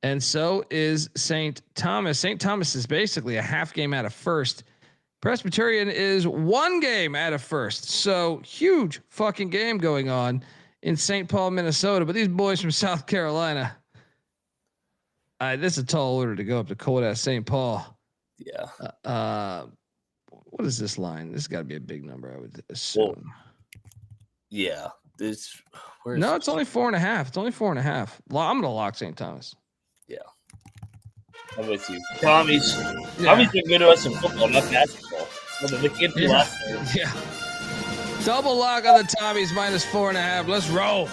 And so is St. Thomas. St. Thomas is basically a half game out of first. Presbyterian is 1 game out of first. So huge fucking game going on in St. Paul, Minnesota. But these boys from South Carolina, this is a tall order to go up to cold ass St. Paul. Yeah. What is this line? This has got to be a big number, I would assume. Well, yeah. It's only 4.5. It's only 4.5. I'm gonna lock St. Thomas. Yeah. I'm with you. Tommy's been good to us in football, not basketball. Well, they can't do last year. Yeah. Double lock on the Tommies minus 4.5. Let's roll.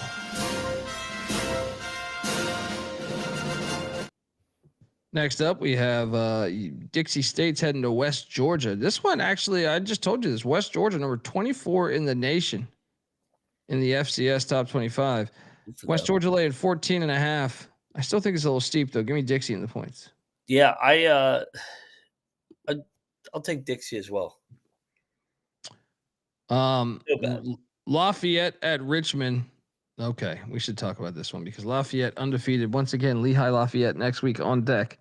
Next up, we have Dixie State's heading to West Georgia. This one, actually, I just told you this. West Georgia, number 24 in the nation in the FCS top 25. West Georgia laying 14.5. I still think it's a little steep, though. Give me Dixie in the points. Yeah, I'll take Dixie as well. Lafayette at Richmond. Okay, we should talk about this one because Lafayette undefeated once again. Lehigh Lafayette next week on deck.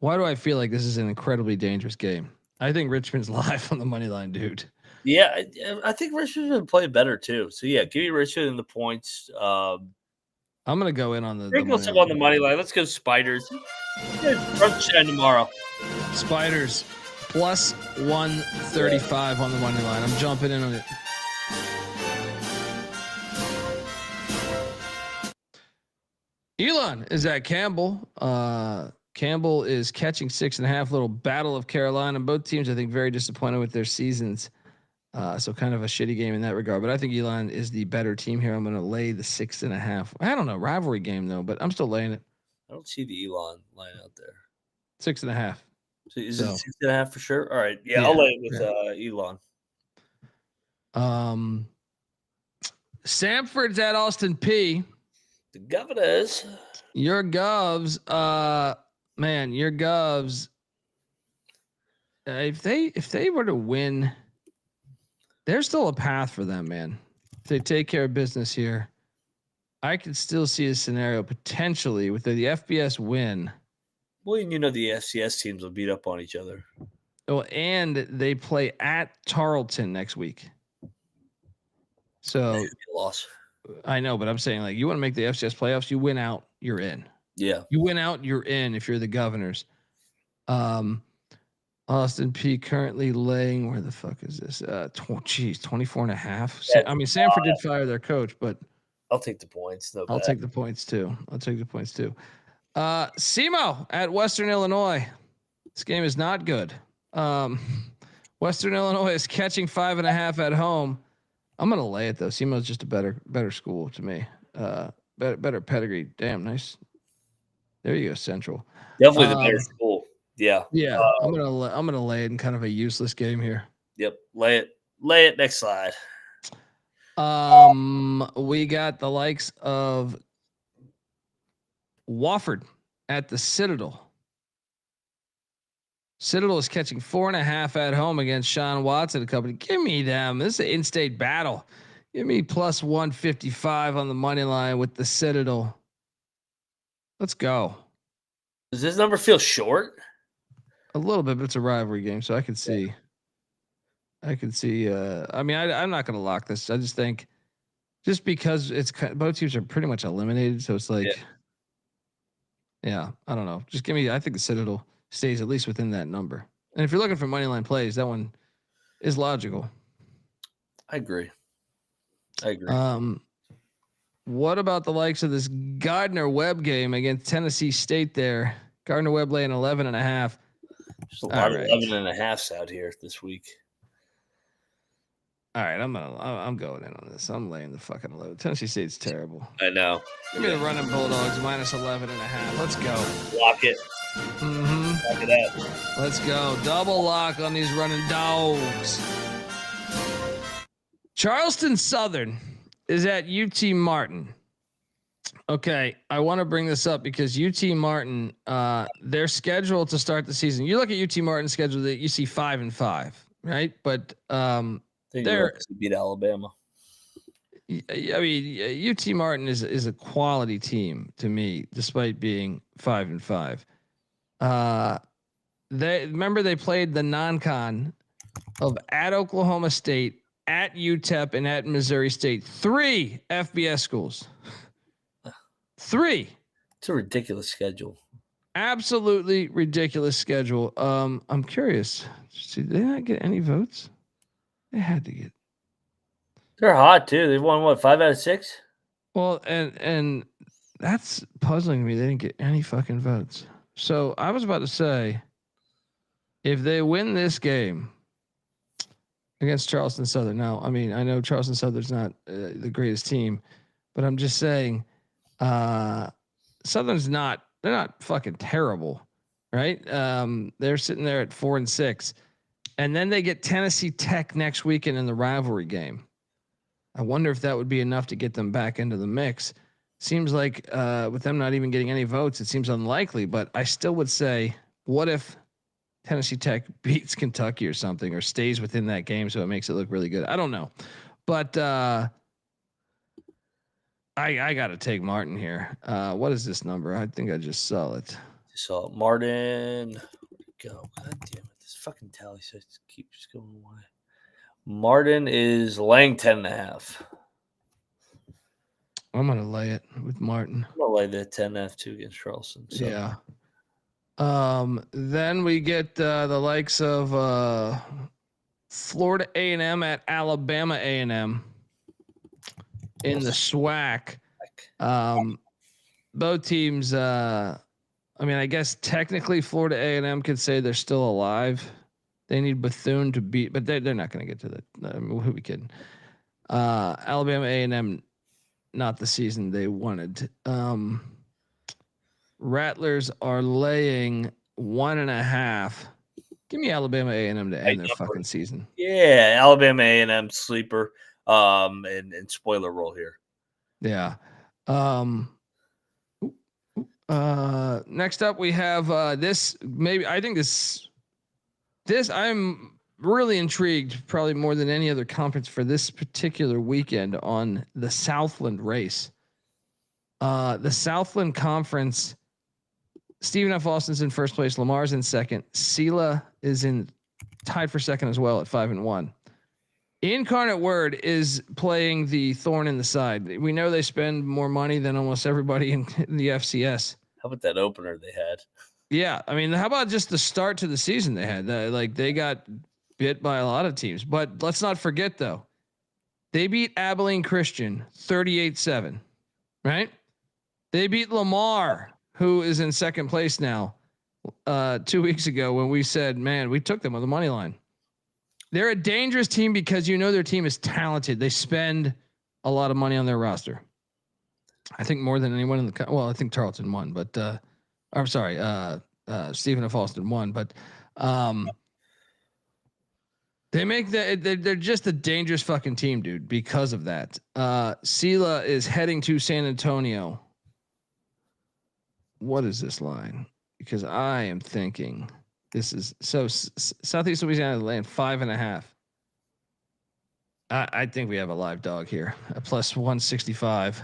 Why do I feel like this is an incredibly dangerous game? I think Richmond's live on the money line, dude. Yeah, I think Richmond's going to play better too. So yeah, give me Richmond in the points. I'm gonna go in on the money line. Let's go Spiders. Front shine tomorrow. Spiders plus 135 on the money line. I'm jumping in on it. Elon is at Campbell. Campbell is catching 6.5. Little battle of Carolina. Both teams, I think, very disappointed with their seasons. So kind of a shitty game in that regard. But I think Elon is the better team here. I'm going to lay the 6.5. I don't know, rivalry game though, but I'm still laying it. I don't see the Elon line out there. 6.5. So is it 6.5 for sure? All right, yeah. I'll lay it with Elon. Samford's at Austin P. The Governors. Your Govs, man, your Govs. If they were to win, there's still a path for them, man. If they take care of business here, I could still see a scenario potentially with the FBS win. Well, you know the FCS teams will beat up on each other. Oh, and they play at Tarleton next week. So loss. I know, but I'm saying like you want to make the FCS playoffs, you win out, you're in. Yeah. You win out, you're in if you're the Governors. Austin P currently laying, where the fuck is this? 24.5. Yeah. I mean, Samford did fire their coach, but I'll take the points. I'll take the points too. SEMO at Western Illinois. This game is not good. Western Illinois is catching 5.5 at home. I'm gonna lay it though. SEMO is just a better school to me. Better pedigree. Damn nice. There you go, Central. Definitely the better school. Yeah. Yeah. I'm gonna lay it in kind of a useless game here. Yep. Lay it. Next slide. We got the likes of Wofford at the Citadel. Citadel is catching 4.5 at home against Sean Watson and company. Give me them. This is an in-state battle. Give me plus 155 on the money line with the Citadel. Let's go. Does this number feel short? A little bit, but it's a rivalry game, so I can see. I mean, I'm not going to lock this. I just think, just because both teams are pretty much eliminated, so it's like, yeah, I don't know. Just give me. I think the Citadel stays at least within that number. And if you're looking for money line plays, that one is logical. I agree. What about the likes of this Gardner-Webb game against Tennessee State there? Gardner-Webb laying 11.5. There's a lot of 11.5s out here this week. All right, I'm going in on this. I'm laying the fucking 11. Tennessee State's terrible. I know. Give me the running Bulldogs minus 11.5. Let's go. Lock it. Mm-hmm. Lock it up. Let's go. Double lock on these running dogs. Charleston Southern is at UT Martin. Okay, I want to bring this up because UT Martin, their schedule to start the season. You look at UT Martin's schedule, that you see 5-5, right? But They beat Alabama. I mean, UT Martin is a quality team to me, despite being 5-5. They played the non-con of at Oklahoma State, at UTEP, and at Missouri State. 3 FBS schools. 3. It's a ridiculous schedule. Absolutely ridiculous schedule. I'm curious. Did they not get any votes? They had to get. They're hot too. They've won 5 out of 6. Well, and that's puzzling me. They didn't get any fucking votes. So I was about to say, if they win this game against Charleston Southern, now I mean I know Charleston Southern's not the greatest team, but I'm just saying, Southern's not. They're not fucking terrible, right? They're sitting there at 4-6, and then they get Tennessee Tech next weekend in the rivalry game. I wonder if that would be enough to get them back into the mix. Seems like with them not even getting any votes, it seems unlikely. But I still would say, what if Tennessee Tech beats Kentucky or something, or stays within that game so it makes it look really good? I don't know, but I got to take Martin here. What is this number? I think I just saw it. So Martin, go. God damn it! This fucking tally set keeps going away. Martin is laying 10.5. I'm gonna lay it with Martin. I'm gonna lay the 10.5 too against Charleston. So. Yeah. Then we get the likes of Florida A&M at Alabama A&M in the SWAC. Both teams. I mean, I guess technically Florida A&M could say they're still alive. They need Bethune to beat, but they're not going to get to the. I mean, who we kidding? Alabama A&M, not the season they wanted. Rattlers are laying 1.5. Give me Alabama A&M to end their fucking season. Yeah, Alabama A&M sleeper, and spoiler roll here. Yeah. Next up we have this. Maybe I think this I'm really intrigued, probably more than any other conference, for this particular weekend on the Southland race. The Southland Conference. Stephen F. Austin's in first place. Lamar's in second. Sela is tied for second as well at 5-1. Incarnate Word is playing the thorn in the side. We know they spend more money than almost everybody in the FCS. How about that opener they had? Yeah, I mean, how about just the start to the season they had? Like they got bit by a lot of teams, but let's not forget though, they beat Abilene Christian 38-7, right? They beat Lamar, who is in second place now, 2 weeks ago when we said, man, we took them on the money line. They're a dangerous team because you know their team is talented. They spend a lot of money on their roster. I think more than anyone in the I think Tarleton won, but I'm sorry, Stephen F. Austin won, but they make they're just a dangerous fucking team, dude, because of that. Sela is heading to San Antonio. What is this line? Because I am thinking this is so Southeast Louisiana laying 5.5. I think we have a live dog here, a plus 165.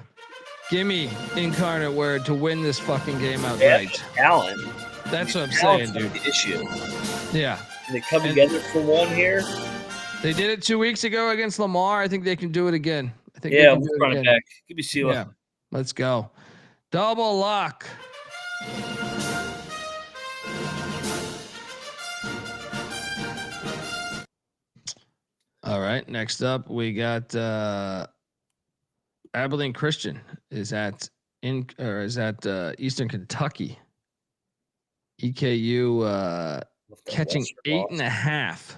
Give me Incarnate Word to win this fucking game outright. Talent. That's what I'm saying, dude. The issue. Yeah. They come together for one here. They did it 2 weeks ago against Lamar. I think they can do it again. I think. Yeah, we'll run it back. Give me Sela. Yeah. Let's go. Double lock. All right. Next up, we got Abilene Christian is at Eastern Kentucky. EKU catching 8.5.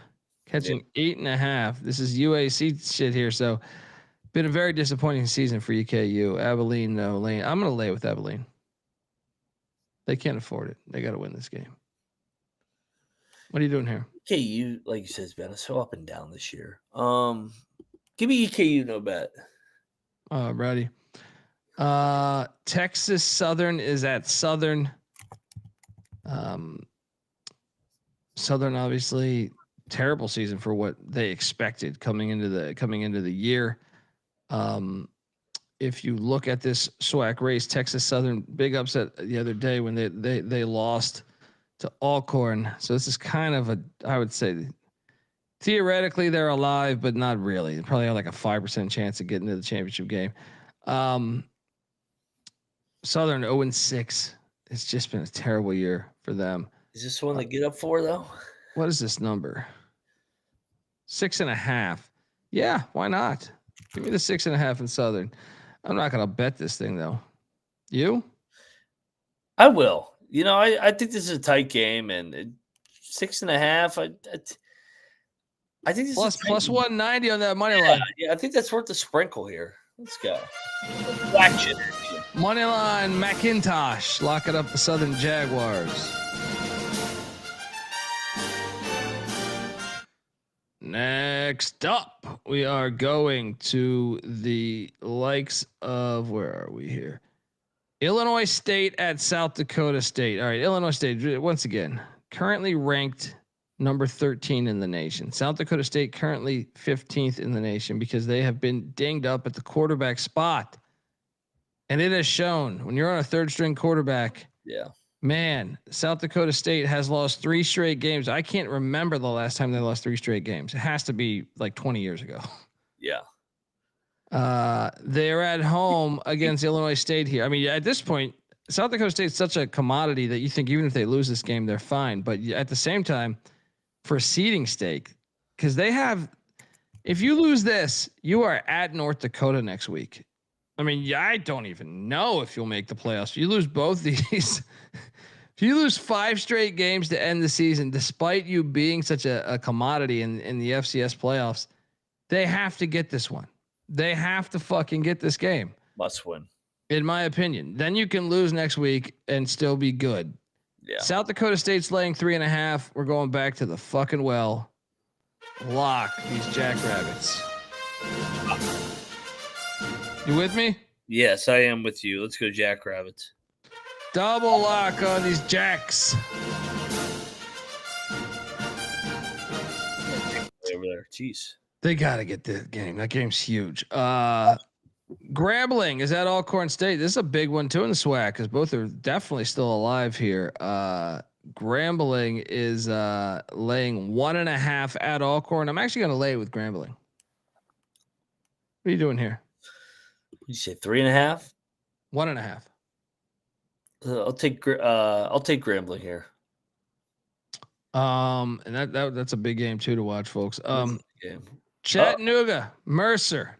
Catching 8.5. This is UAC shit here. So been a very disappointing season for EKU. Abilene, no lane. I'm gonna lay with Abilene. They can't afford it. They got to win this game. What are you doing here? EKU, like you said, has been so up and down this year. Give me EKU no bet. Ready. Texas Southern is at Southern. Southern obviously terrible season for what they expected coming into the year. If you look at this SWAC race, Texas Southern big upset the other day when they lost to Alcorn. So this is kind of I would say theoretically they're alive, but not really. They probably have like a 5% chance of getting to the championship game. Southern 0-6. It's just been a terrible year for them. Is this one they get up for though? What is this number? 6.5. Yeah, why not? Give me the 6.5 in Southern. I'm not going to bet this thing though. You? I will. I think this is a tight game, and 6.5. I think this is plus 190 on that money line. Yeah, I think that's worth the sprinkle here. Let's go. Action. Money line, McIntyre locking up the Southern Jaguars. Next up, we are going to the likes of, where are we here? Illinois State at South Dakota State. All right, Illinois State, once again, currently ranked number 13 in the nation. South Dakota State currently 15th in the nation because they have been dinged up at the quarterback spot. And it has shown when you're on a third string quarterback. Yeah. Man, South Dakota State has lost 3 straight games. I can't remember the last time they lost 3 straight games. It has to be like 20 years ago. Yeah. They're at home against Illinois State here. I mean, at this point, South Dakota State's such a commodity that you think even if they lose this game, they're fine. But at the same time, for seeding stake, because they have, if you lose this, you are at North Dakota next week. I mean, I don't even know if you'll make the playoffs. If you lose both these, if you lose 5 straight games to end the season, despite you being such a commodity in the FCS playoffs, they have to get this one. They have to fucking get this game. Must win. In my opinion. Then you can lose next week and still be good. Yeah. South Dakota State's laying 3.5. We're going back to the fucking well. Lock these Jackrabbits. You with me? Yes, I am with you. Let's go Jackrabbits. Double lock on these Jacks. Over there. Jeez. They got to get the game. That game's huge. Grambling is at Alcorn State. This is a big one too in the SWAC because both are definitely still alive here. Grambling is laying 1.5 at Alcorn. I'm actually going to lay with Grambling. What are you doing here? Did you say 3.5? 1.5. I'll take Grambling here. And that's a big game too to watch, folks. Chattanooga, Mercer.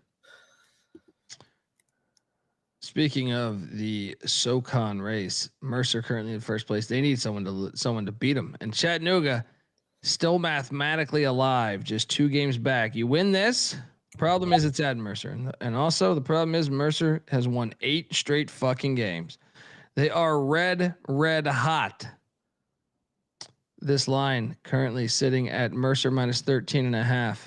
Speaking of the SoCon race, Mercer currently in first place. They need someone to beat them, and Chattanooga still mathematically alive, just 2 games back. You win this. Problem is it's at Mercer, and also the problem is Mercer has won 8 straight fucking games. They are red hot. This line currently sitting at Mercer minus 13.5.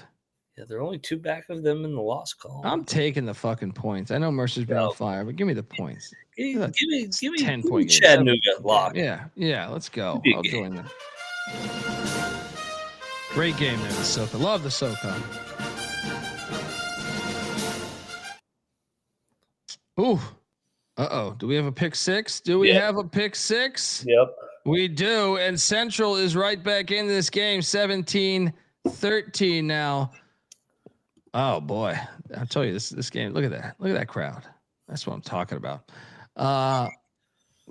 Yeah, they're only 2 back of them in the loss column. I'm taking the fucking points. I know Mercer's been on fire, but give me the points. Give me 10-point game. Chattanooga lock. Yeah, let's go. I'll join them. Great game there, the SoCon. Love the SoCon. Ooh. Uh-oh. Do we have a pick 6? Do we have a pick 6? Yep. We do. And Central is right back in this game. 17-13 now. Oh boy. I'll tell you this game. Look at that. Look at that crowd. That's what I'm talking about.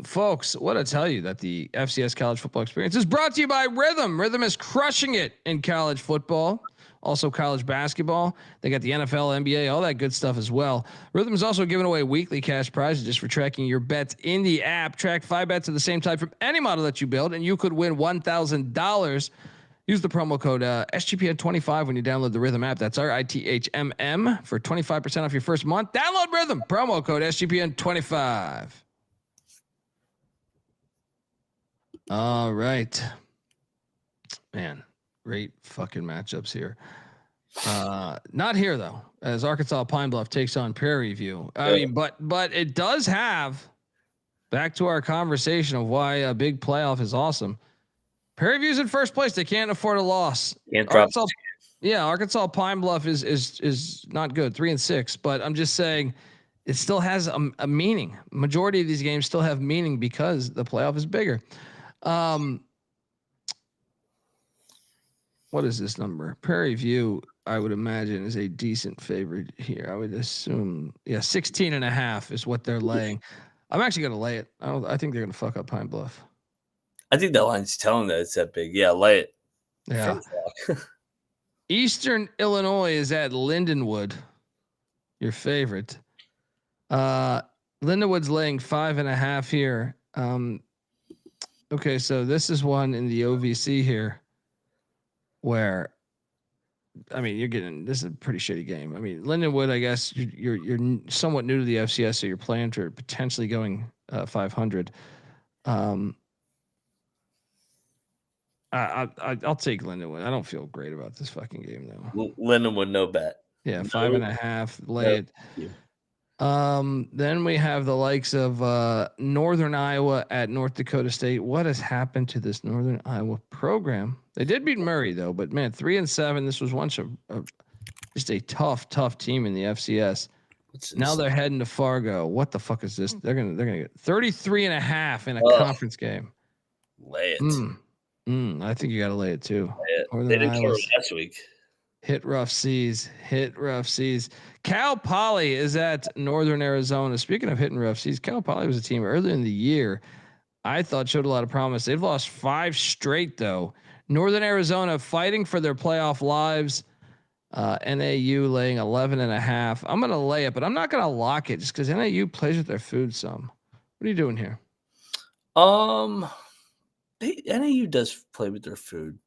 Folks, what I tell you that the FCS College Football Experience is brought to you by Rhythm. Rhythm is crushing it in college football. Also college basketball. They got the NFL, NBA, all that good stuff as well. Rhythm is also giving away weekly cash prizes just for tracking your bets in the app. Track 5 bets at the same time from any model that you build, and you could win $1,000. Use the promo code SGPN25 when you download the Rhythm app. That's RITHMM for 25% off your first month. Download Rhythm. Promo code SGPN25. All right. Man. Great fucking matchups here. Not here though, as Arkansas Pine Bluff takes on Prairie View. I mean, but it does have, back to our conversation of why a big playoff is awesome. Prairie View's in first place. They can't afford a loss. Arkansas Pine Bluff is not good, 3-6. But I'm just saying, it still has a meaning. Majority of these games still have meaning because the playoff is bigger. What is this number? Prairie View, I would imagine, is a decent favorite here. I would assume, 16.5 is what they're laying. I'm actually going to lay it. I think they're going to fuck up Pine Bluff. I think the line's telling that it's that big. Yeah, lay it. Yeah. Eastern Illinois is at Lindenwood, your favorite. Lindenwood's laying 5.5 here. Okay, so this is one in the OVC here where, I mean, this is a pretty shitty game. I mean, Lindenwood, I guess you're somewhat new to the FCS, so you're playing for potentially going 500. I'll take Lindenwood. I don't feel great about this fucking game though. Lindenwood, no bet. Yeah, 5.5. Lay it. Then we have the likes of Northern Iowa at North Dakota State. What has happened to this Northern Iowa program? They did beat Murray though, but man, 3-7. This was once just a tough team in the FCS. Now they're heading to Fargo. What the fuck is this? They're gonna get 33.5 in a conference game. Lay it. I think you got to lay it too. They didn't cover last week. Hit rough seas. Cal Poly is at Northern Arizona. Speaking of hitting rough seas, Cal Poly was a team earlier in the year I thought showed a lot of promise. They've lost 5 straight though. Northern Arizona fighting for their playoff lives. NAU laying 11.5. I'm going to lay it, but I'm not going to lock it just because NAU plays with their food some. What are you doing here? NAU does play with their food.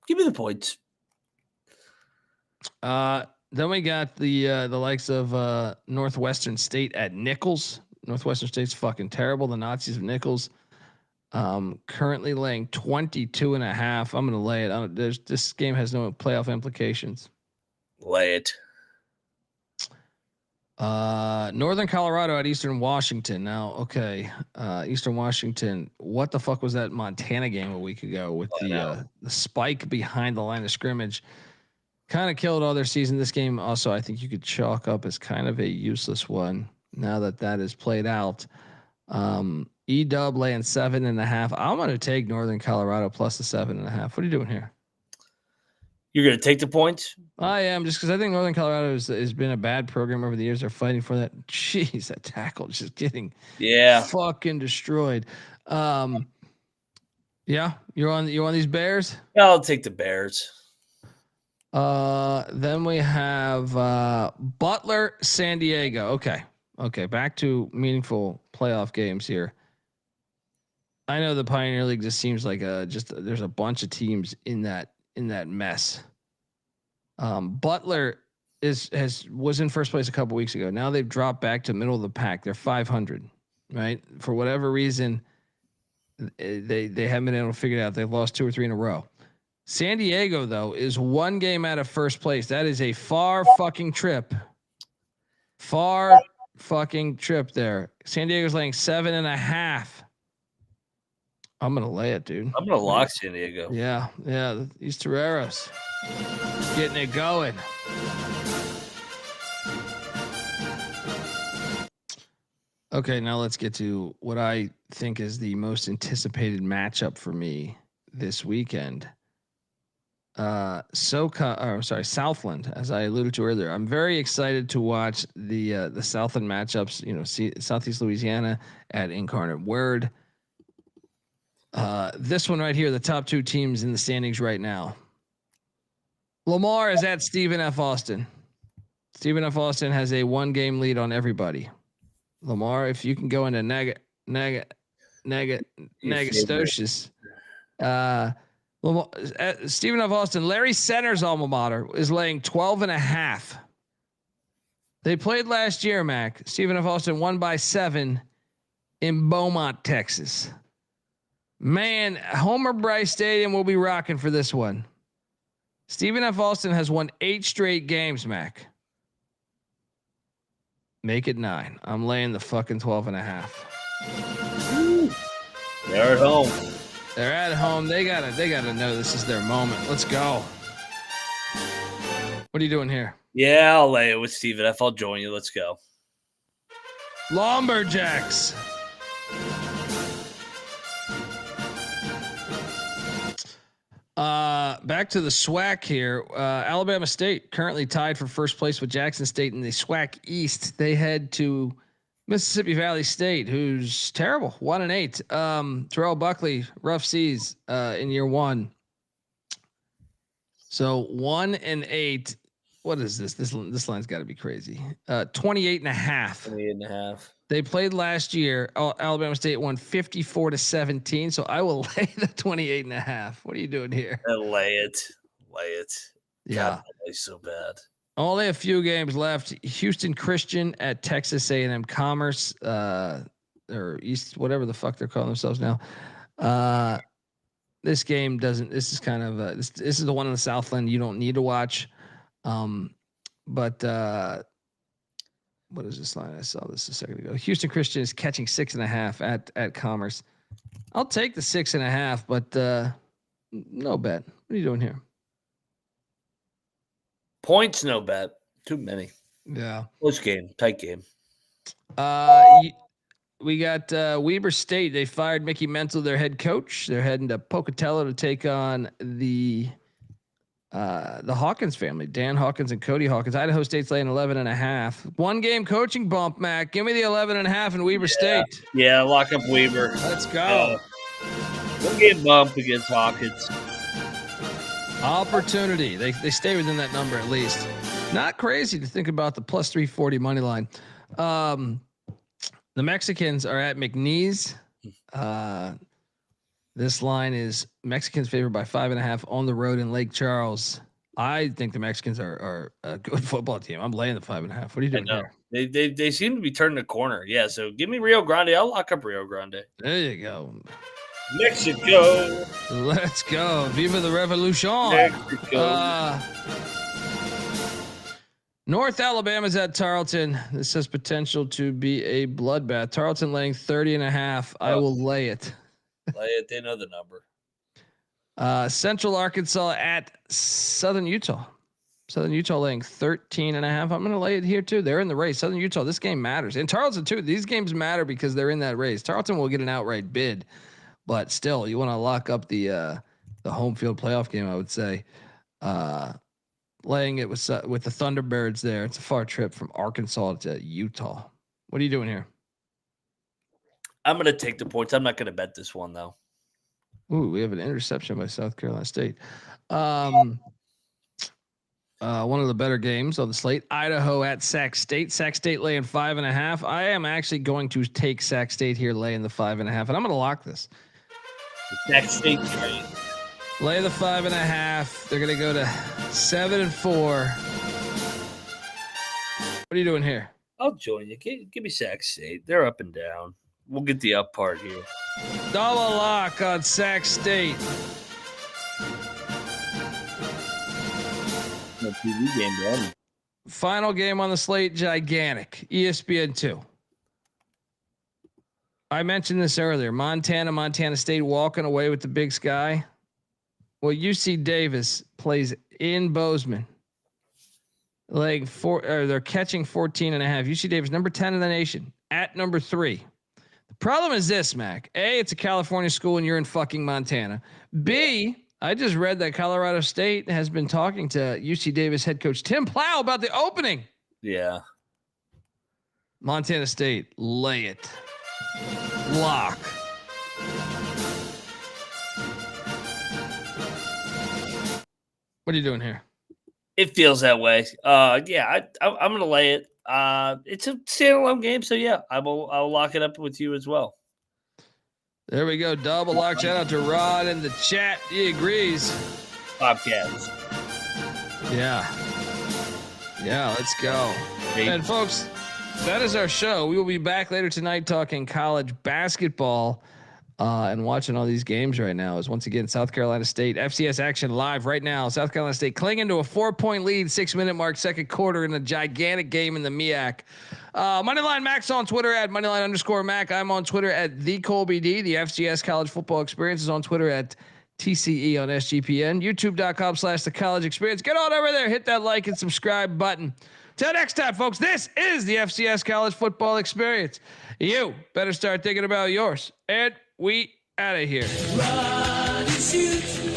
Give me the points. Then we got the likes of Northwestern State at Nichols. Northwestern State's fucking terrible. The Nazis of Nichols. Currently laying 22.5. I'm gonna lay it. This game has no playoff implications. Lay it. Northern Colorado at Eastern Washington. Now, okay. Eastern Washington. What the fuck was that Montana game a week ago with the spike behind the line of scrimmage? Kind of killed all their season. This game also, I think you could chalk up as kind of a useless one now that is played out. EW laying 7.5. I'm going to take Northern Colorado plus the 7.5. What are you doing here? You're going to take the points? I am, just because I think Northern Colorado has been a bad program over the years. They're fighting for that. Jeez, that tackle just getting fucking destroyed. Yeah, you're on these Bears? I'll take the Bears. Then we have Butler, San Diego. Okay, back to meaningful playoff games here. I know the Pioneer League just seems like there's a bunch of teams in that mess. Butler was in first place a couple weeks ago. Now they've dropped back to middle of the pack. They're 500, right? For whatever reason, they haven't been able to figure it out. They've lost 2 or 3 in a row. San Diego though is 1 game out of first place. That is a far fucking trip there. San Diego's laying 7.5. I'm gonna lay it, dude. I'm gonna lock San Diego. Yeah. These Toreros getting it going. Okay, now let's get to what I think is the most anticipated matchup for me this weekend. Southland, as I alluded to earlier. I'm very excited to watch the Southland matchups. Southeast Louisiana at Incarnate Word. This one right here, the top 2 teams in the standings right now. Lamar is at Stephen F. Austin. Stephen F. Austin has a 1-game lead on everybody. Lamar, if you can go into Negastocious. Stephen F. Austin, Larry Center's alma mater, is laying 12.5. They played last year, Mac. Stephen F. Austin won by 7 in Beaumont, Texas. Man, Homer Bryce Stadium will be rocking for this one. Stephen F. Austin has won 8 straight games, Mac. Make it 9. I'm laying the fucking 12.5. They're at home. They're at home. They gotta know this is their moment. Let's go. What are you doing here? Yeah, I'll lay it with Stephen F. I'll join you. Let's go. Lumberjacks. Back to the SWAC here. Alabama State currently tied for first place with Jackson State in the SWAC East. They head to Mississippi Valley State, who's terrible, 1-8. Terrell Buckley, rough seas in year 1. So 1-8. What is this? This line's got to be crazy. 28.5. 28.5. They played last year. Alabama State won 54-17. So I will lay the 28.5. What are you doing here? Lay it. Yeah, God, it's so bad. Only a few games left. Houston Christian at Texas A&M Commerce, or East, whatever the fuck they're calling themselves now. This game doesn't. This is kind of this is the one in the Southland you don't need to watch. But what is this line? I saw this a second ago. Houston Christian is catching 6.5 at Commerce. I'll take the 6.5, but no bet. What are you doing here? Points, no bet. Too many. Yeah. Close game. Tight game. We got Weber State. They fired Mickey Mental, their head coach. They're heading to Pocatello to take on the Hawkins family, Dan Hawkins and Cody Hawkins. Idaho State's laying 11.5. 1 game coaching bump, Mac. Give me the 11.5 in Weber State. Yeah, lock up Weber. Let's go. 1 game bump against Hawkins. Opportunity. They stay within that number at least. Not crazy to think about the plus 340 money line. The Mexicans are at McNeese. This line is Mexicans favored by 5.5 on the road in Lake Charles. I think the Mexicans are a good football team. I'm laying the 5.5. What are you doing here? They seem to be turning the corner. Yeah, so give me Rio Grande. I'll lock up Rio Grande. There you go. Mexico. Let's go. Viva the Revolution. Mexico. North Alabama's at Tarleton. This has potential to be a bloodbath. Tarleton laying 30.5. I will lay it. Lay it. They know the number. Central Arkansas at Southern Utah. Southern Utah laying 13.5. I'm going to lay it here too. They're in the race. Southern Utah, this game matters. And Tarleton too. These games matter because they're in that race. Tarleton will get an outright bid, but still you want to lock up the home field playoff game, I would say. Laying it with the Thunderbirds there. It's a far trip from Arkansas to Utah. What are you doing here? I'm going to take the points. I'm not going to bet this one though. Ooh, we have an interception by South Carolina State. One of the better games on the slate. Idaho at Sac State. Sac State laying 5.5. I am actually going to take Sac State here, laying the 5.5, and I'm going to lock this. The Sac State train. Lay the 5.5. They're going to go to 7-4. What are you doing here? I'll join you. Give me Sac State. They're up and down. We'll get the up part here. Double lock on Sac State. No TV game, bro. Final game on the slate, gigantic. ESPN 2. I mentioned this earlier. Montana State walking away with the Big Sky. Well, UC Davis plays in Bozeman. They're catching 14.5. UC Davis, number 10 in the nation, at number 3. The problem is this, Mac. A, it's a California school and you're in fucking Montana. B, I just read that Colorado State has been talking to UC Davis head coach Tim Plow about the opening. Yeah. Montana State, lay it. Lock. What are you doing here? It feels that way. Yeah, I'm going to lay it. It's a standalone game, so yeah, I'll lock it up with you as well. There we go. Double lock. Shout out to Rod in the chat. He agrees. Bobcats. Yeah, let's go. Hey. And folks, that is our show. We will be back later tonight talking college basketball. and watching all these games right now is once again South Carolina State FCS action live right now. South Carolina State clinging to a 4-point lead, 6-minute mark, second quarter in a gigantic game in the MEAC. Moneyline Max on Twitter at Moneyline_Mac. I'm on Twitter at the Colby D. The FCS College Football Experience is on Twitter at TCE on SGPN. YouTube.com/the College Experience. Get on over there, hit that like and subscribe button. Till next time, folks. This is the FCS College Football Experience. You better start thinking about yours. And we out of here. Run and shoot.